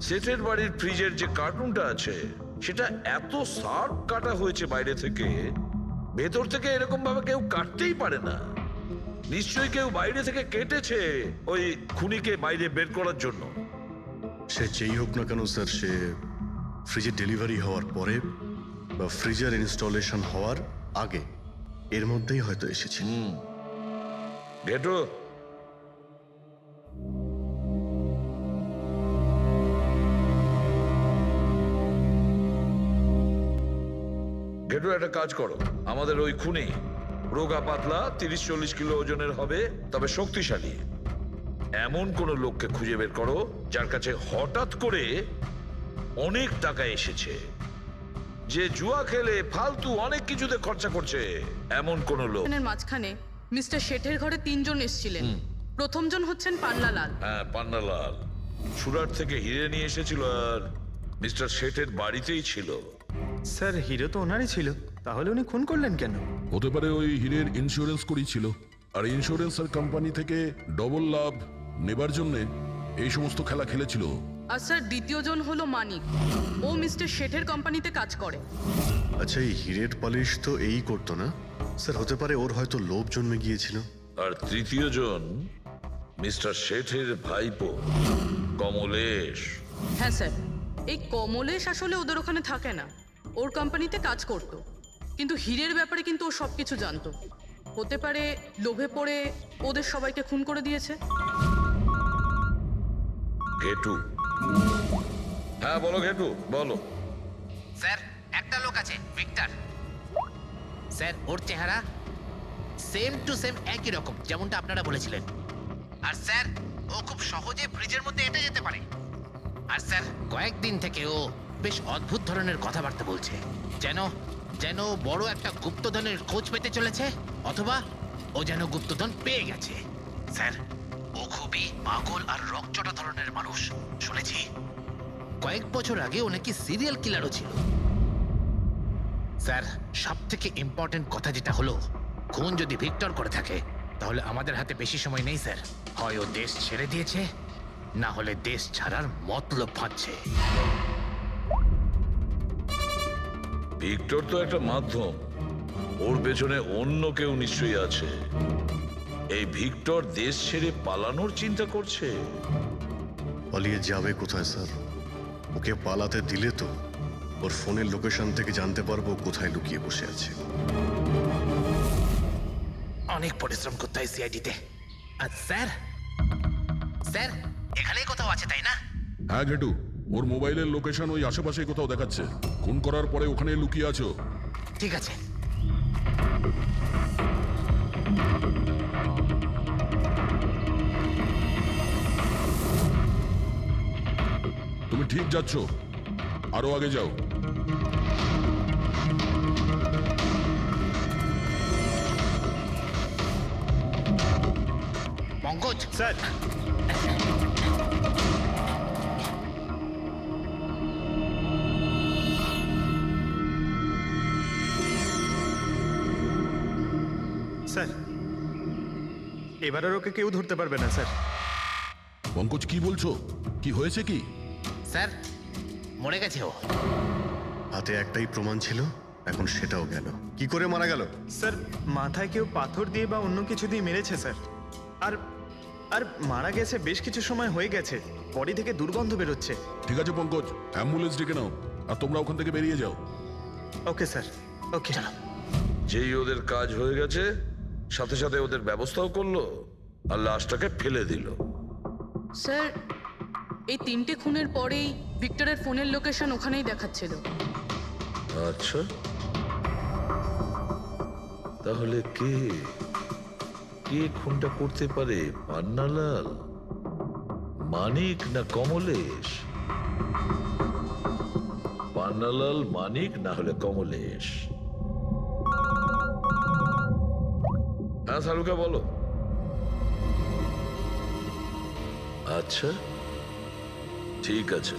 I: সেটের বাড়ির ফ্রিজের যে কার্টুনটা আছে সেটা এত শার্প কাটা হয়েছে বাইরে থেকে, ভেতর থেকে এরকম ভাবে কেউ কাটতেই পারে না। নিশ্চয়ই কেউ বাইরে থেকে কেটেছে ওই খুনিকে বাইরে বের করার জন্য।
H: সে যেই হোক না কেন স্যার, সে ফ্রিজের ডেলিভারি হওয়ার পরে বা ফ্রিজার ইনস্টলেশন হওয়ার আগে এর মধ্যেই হয়তো এসেছে।
I: ঘেটু, ঘেটু, একটা কাজ করো। আমাদের ওই খুনি রোগা পাতলা 30-40 কিলো ওজনের হবে, তবে শক্তিশালী। এমন কোন লোককে খুঁজে বের করো যার কাছে হঠাৎ করে অনেক টাকা এসেছে, যে জুয়া খেলে ফালতু অনেক কিছুতে খরচা করছে, এমন কোন লোক।
C: এর মাঝখানে মিস্টার শেঠের ঘরে 3 জন এসেছিলেন। প্রথম জন হচ্ছেন পান্নালাল।
I: হ্যাঁ, পান্নালাল। সুরাট থেকে হিরে নিয়ে এসেছিল আর মিস্টার শেঠের বাড়িতেই ছিল।
G: স্যার হিরো তো ওনারই ছিল, তাহলে উনি খুন করলেন কেন?
E: হতে পারে ওই হীরের ইন্স্যুরেন্স করেছিল, আর ইন্স্যুরেন্সের কোম্পানি থেকে ডবল লাভ নেবার জন্য এই সমস্ত খেলা খেলেছিল।
C: আর স্যার দ্বিতীয় জন হলো মানিক, ও মিস্টার শেঠের কোম্পানিতে কাজ করে।
H: আচ্ছা, এই হীরের পালিশ তো এই করতো না স্যার? হতে পারে ওর হয়তো লোভ জন্মে গিয়েছিল।
I: আর তৃতীয় জন মিস্টার শেঠের ভাইপো কমলেশ।
C: হ্যাঁ স্যার, এই কমলেশ আসলে ওদের ওখানে থাকে না, ওর কোম্পানিতে কাজ করত, কিন্তু হীরের ব্যাপারে কিন্তু ও সবকিছু জানতো। হতে পারে লোভে পড়ে ওদের সবাইকে খুন করে দিয়েছে।
I: ঘেটু। হ্যাঁ বলো ঘেটু, বলো।
O: স্যার একটা লোক আছে ভিক্টর, স্যার ওর চেহারা সেম টু সেম একই রকম যেমনটা আপনারা বলেছিলেন। আর স্যার ও খুব সহজে ফ্রিজের মধ্যে এঁটে যেতে পারে। আর স্যার কয়েকদিন থেকে ও বেশ অদ্ভুত ধরনের কথাবার্তা বলছে, যেন যেন বড় একটা গুপ্তধনের খোঁজ পেতে চলেছে, অথবা ও যেন গুপ্তধন পেয়ে গেছে। স্যার ও খুবই পাগল আর রকচটা ধরনের মানুষ। শুনেছি কয়েক বছর আগে ও নাকি সিরিয়াল কিলারও ছিল। স্যার সব থেকে ইম্পর্টেন্ট কথা যেটা হলো, খুন যদি ভিক্টর করে থাকে তাহলে আমাদের হাতে বেশি সময় নেই স্যার। হয় ও দেশ ছেড়ে দিয়েছে, না হলে দেশ ছাড়ার মতলব ভাবছে।
I: ভিক্টর তো একটা মাধ্যম, ওর পেছনে অন্য কেউ নিশ্চয়ই আছে। এই ভিক্টর দেশ ছেড়ে পালানোর চিন্তা করছে।
H: পালিয়ে যাবে কোথায় স্যার? ওকে পালাতে দিলে তো ওর ফোনের লোকেশন থেকে জানতে পারবো কোথায় লুকিয়ে বসে আছে।
O: অনেক পরিশ্রম করতে হয় সিআইডিতে। আর স্যার স্যার এখানেই কোথাও আছে তাই না?
E: হ্যাঁ ঘেটু, ওর মোবাইলের লোকেশন ওই আশেপাশে কোথাও দেখাচ্ছে। খুন করার পরে ওখানে লুকিয়ে আছো।
O: ঠিক আছে।
E: তুমি ঠিক যাচ্ছ, আরো আগে যাও।
O: পঙ্কজ
G: স্যার স্যার এবার আর ওকে কেউ ধরতে পারবে না স্যার।
E: পঙ্কজ কি বলছো? কি হয়েছে কি?
O: স্যার মরে গেছে ও।
H: হাতে একটাই প্রমাণ ছিল, এখন সেটাও গেল। কি করে মারা গেল?
G: স্যার মাথায় কেউ পাথর দিয়ে বা অন্য কিছু দিয়ে মেরেছে স্যার। আর আর মারা গেছে বেশ কিছু সময় হয়ে গেছে, বডি থেকে দুর্গন্ধ বেরোচ্ছে।
E: ঠিক আছে পঙ্কজ, অ্যাম্বুলেন্স ডেকে নাও আর তোমরা ওখান থেকে বেরিয়ে যাও।
G: ওকে স্যার, ওকে।
I: যেই ওদের কাজ হয়ে গেছে সাথে সাথে ওদের ব্যবস্থাও করলো আর লাশটাকে ফেলে দিল।
C: স্যার এই 3টে খুনের পরেই ভিক্টরের ফোনের লোকেশন ওখানেই দেখাচ্ছিল।
I: আচ্ছা, তাহলে কে কে খুনটা করতে পারে? পান্নালাল, মানিক না কমলেশ? পান্নালাল, মানিক না হলে কমলেশ। হ্যাঁ সালুকা বলো। আচ্ছা ঠিক আছে,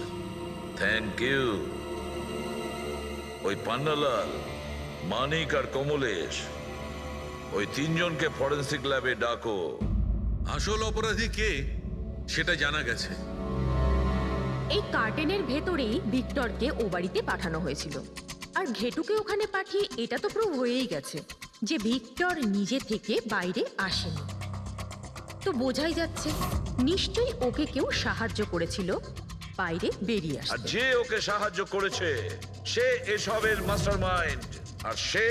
I: থ্যাংক ইউ। ওই পান্নালাল, মানিক আর কমলেশ, ওই 3 জনকে ফরেন্সিক ল্যাবে ডাকো।
F: আসল অপরাধী কে সেটা জানা গেছে।
P: এই কার্টেনের ভেতরেই ভিক্টরকে ও বাড়িতে পাঠানো হয়েছিল, আর ঘেটুকে ওখানে পাঠিয়ে এটা তো প্রুভ হয়েই গেছে যে ভিক্টর নিজে থেকে বাইরে আসেনি। তো বোঝাই যাচ্ছে নিশ্চয়ই ওকে কেউ সাহায্য করেছিল বাইরে বেরিয়ে
I: আর
P: আসতে।
I: যে ওকে সাহায্য করেছে সে এসবের মাস্টারমাইন্ড, আর সে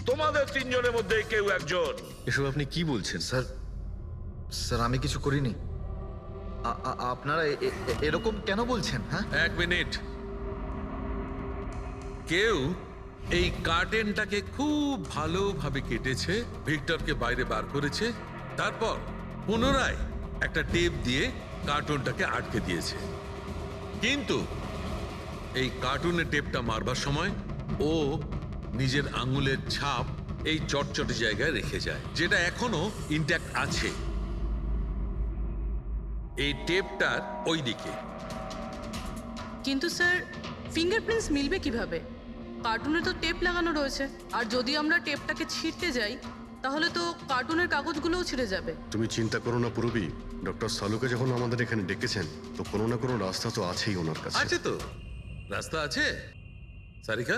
I: তোমাদের 3 জনের মধ্যে কেউ একজন।
M: এসব আপনি কি বলছেন স্যার? স্যার আমি কিছু করিনি। আপনারা এরকম কেন বলছেন? হ্যাঁ
F: 1 মিনিট। কেউ এই কার্টেনটাকে খুব ভালোভাবে কেটেছে, ভিক্টরকে বাইরে বার করেছে, তারপর পুনরায় একটা টেপ দিয়ে কার্টুনটাকে আটকে দিয়েছে। কিন্তু এই কার্টুনের টেপটা মারবার সময় ও নিজের আঙুলের ছাপ এই চটচটে জায়গায় রেখে যায়, যেটা এখনো ইনট্যাক্ট আছে। এই টেপটার ওই দিকে।
C: কিন্তু স্যার ফিঙ্গারপ্রিন্টস মিলবে কিভাবে? কার্টুনে তো টেপ লাগানো রয়েছে, আর যদি আমরা টেপটাকে ছিঁড়তে যাই তাহলে তো কার্টুনের কাগজগুলোও ছিঁড়ে যাবে।
H: তুমি চিন্তা করো না পূরবী, ডক্টর সালুকে যখন আমাদের এখানে ডেকেছেন তো কোনো না কোনো রাস্তা তো আছেই ওনার কাছে।
F: আছে তো, রাস্তা আছে। সারিকা,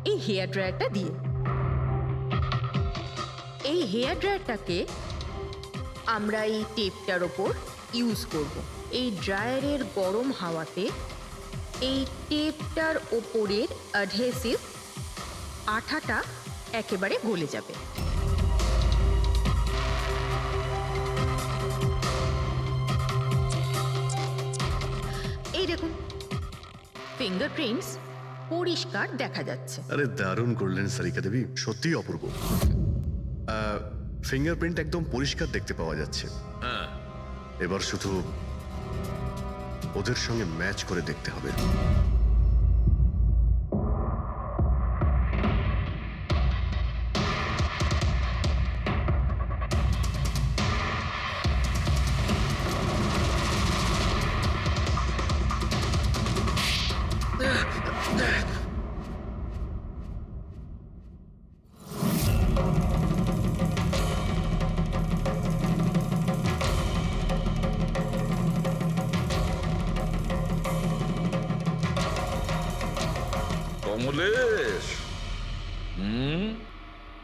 P: এই হেয়ার ড্রায়ারটা দিয়ে এই হেয়ার ড্রায়ারটাকে আমরা এই টেপটার ওপর ইউজ করব। এই ড্রায়ারের গরম হাওয়াতে এই টেপটার ওপরের অ্যাডহেসিভ আঠাটা একেবারে গলে যাবে। এই দেখুন, ফিঙ্গারপ্রিন্টস পরিষ্কার দেখা যাচ্ছে।
H: আরে দারুণ করলেন সারিকা দেবী, সত্যিই অপূর্ব। ফিঙ্গারপ্রিন্ট একদম পরিষ্কার দেখতে পাওয়া যাচ্ছে।
F: হ্যাঁ,
H: এবার শুধু ওদের সঙ্গে ম্যাচ করে দেখতে হবে।
I: কমলেশ,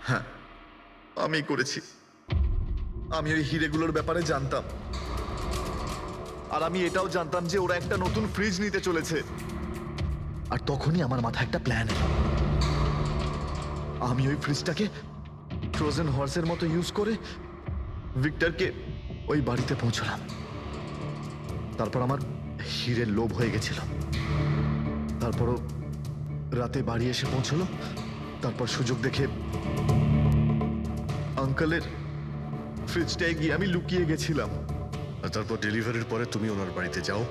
M: হ্যাঁ, আমি করেছি। আমি ওই হিরেগুলোর ব্যাপারে জানতাম, আর আমি এটাও জানতাম যে ওরা একটা নতুন ফ্রিজ নিতে চলেছে। আর তখনই আমার মাথায় একটা প্ল্যান এলো। আমি ওই ফ্রিজটাকে ফ্রোজেন হর্সের মতো ইউজ করে ভিক্টরকে ওই বাড়িতে পৌঁছলাম। তারপর আমার হিরের লোভ হয়ে গেছিল। তারপরও রাতে বাড়ি এসে পৌঁছলো। তারপর সুযোগ দেখে আঙ্কেলের ফ্রিজটায় গিয়ে আমি লুকিয়ে গেছিলাম।
H: আর তারপর ডেলিভারির পরে তুমি ওনার বাড়িতে যাও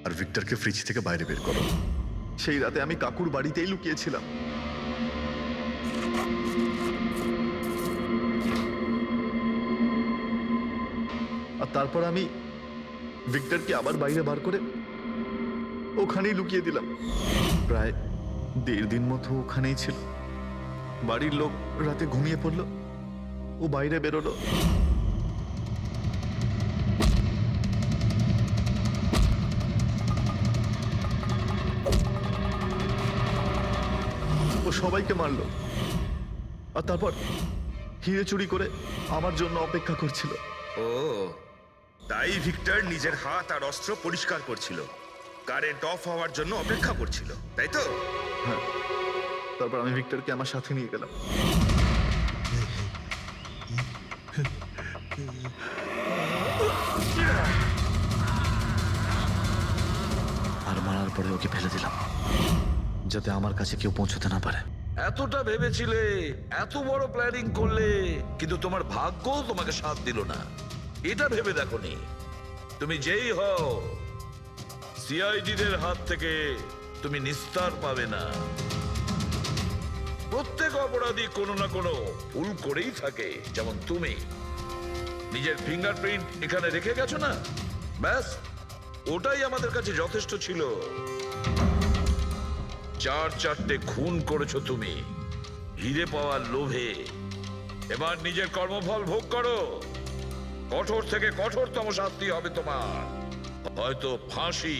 H: আর ভিক্টরকে ফ্রিজ থেকে বাইরে বের করো।
M: সেই রাতে আমি কাকুর বাড়িতেই লুকিয়েছিলাম। আর তারপর আমি ভিক্টরকে আবার বাইরে বার করে ওখানেই লুকিয়ে দিলাম। প্রায় 1.5 দিন মতো ওখানেই ছিল। বাড়ির লোক রাতে ঘুমিয়ে পড়লো, ও বাইরে বেরোলো। ও সবাইকে মারলো, আর তারপর হিরে চুরি করে আমার জন্য অপেক্ষা করছিল।
D: ও, তাই ভিক্টর নিজের হাত আর অস্ত্র পরিষ্কার করছিল, কারেন্ট অফ হওয়ার জন্য অপেক্ষা করছিল, তাই তো?
M: হ্যাঁ, তারপর আমি ভিক্টরকে আমার সাথে নিয়ে গেলাম। আর মারার পরে ওকে ফেলে দিলাম, যাতে আমার কাছে কেউ পৌঁছতে না পারে।
I: এতটা ভেবেছিলে, এত বড় প্ল্যানিং করলে, কিন্তু তোমার ভাগ্য তোমাকে সাথ দিল না। এটা ভেবে দেখোনি তুমি যেই হও সিআইডিদের হাত থেকে তুমি নিস্তার পাবে না। প্রত্যেক অপরাধী কোনো না কোনো ভুল করেই থাকে। যেমন তুমি নিজের ফিঙ্গারপ্রিন্ট এখানে রেখে গেছো না, ব্যাস ওটাই আমাদের কাছে যথেষ্ট ছিল। 4-4টে খুন করেছো তুমি হিরে পাওয়ার লোভে। এবার নিজের কর্মফল ভোগ করো। কঠোর থেকে কঠোরতম শাস্তি হবে তোমার, হয়তো ফাঁসি।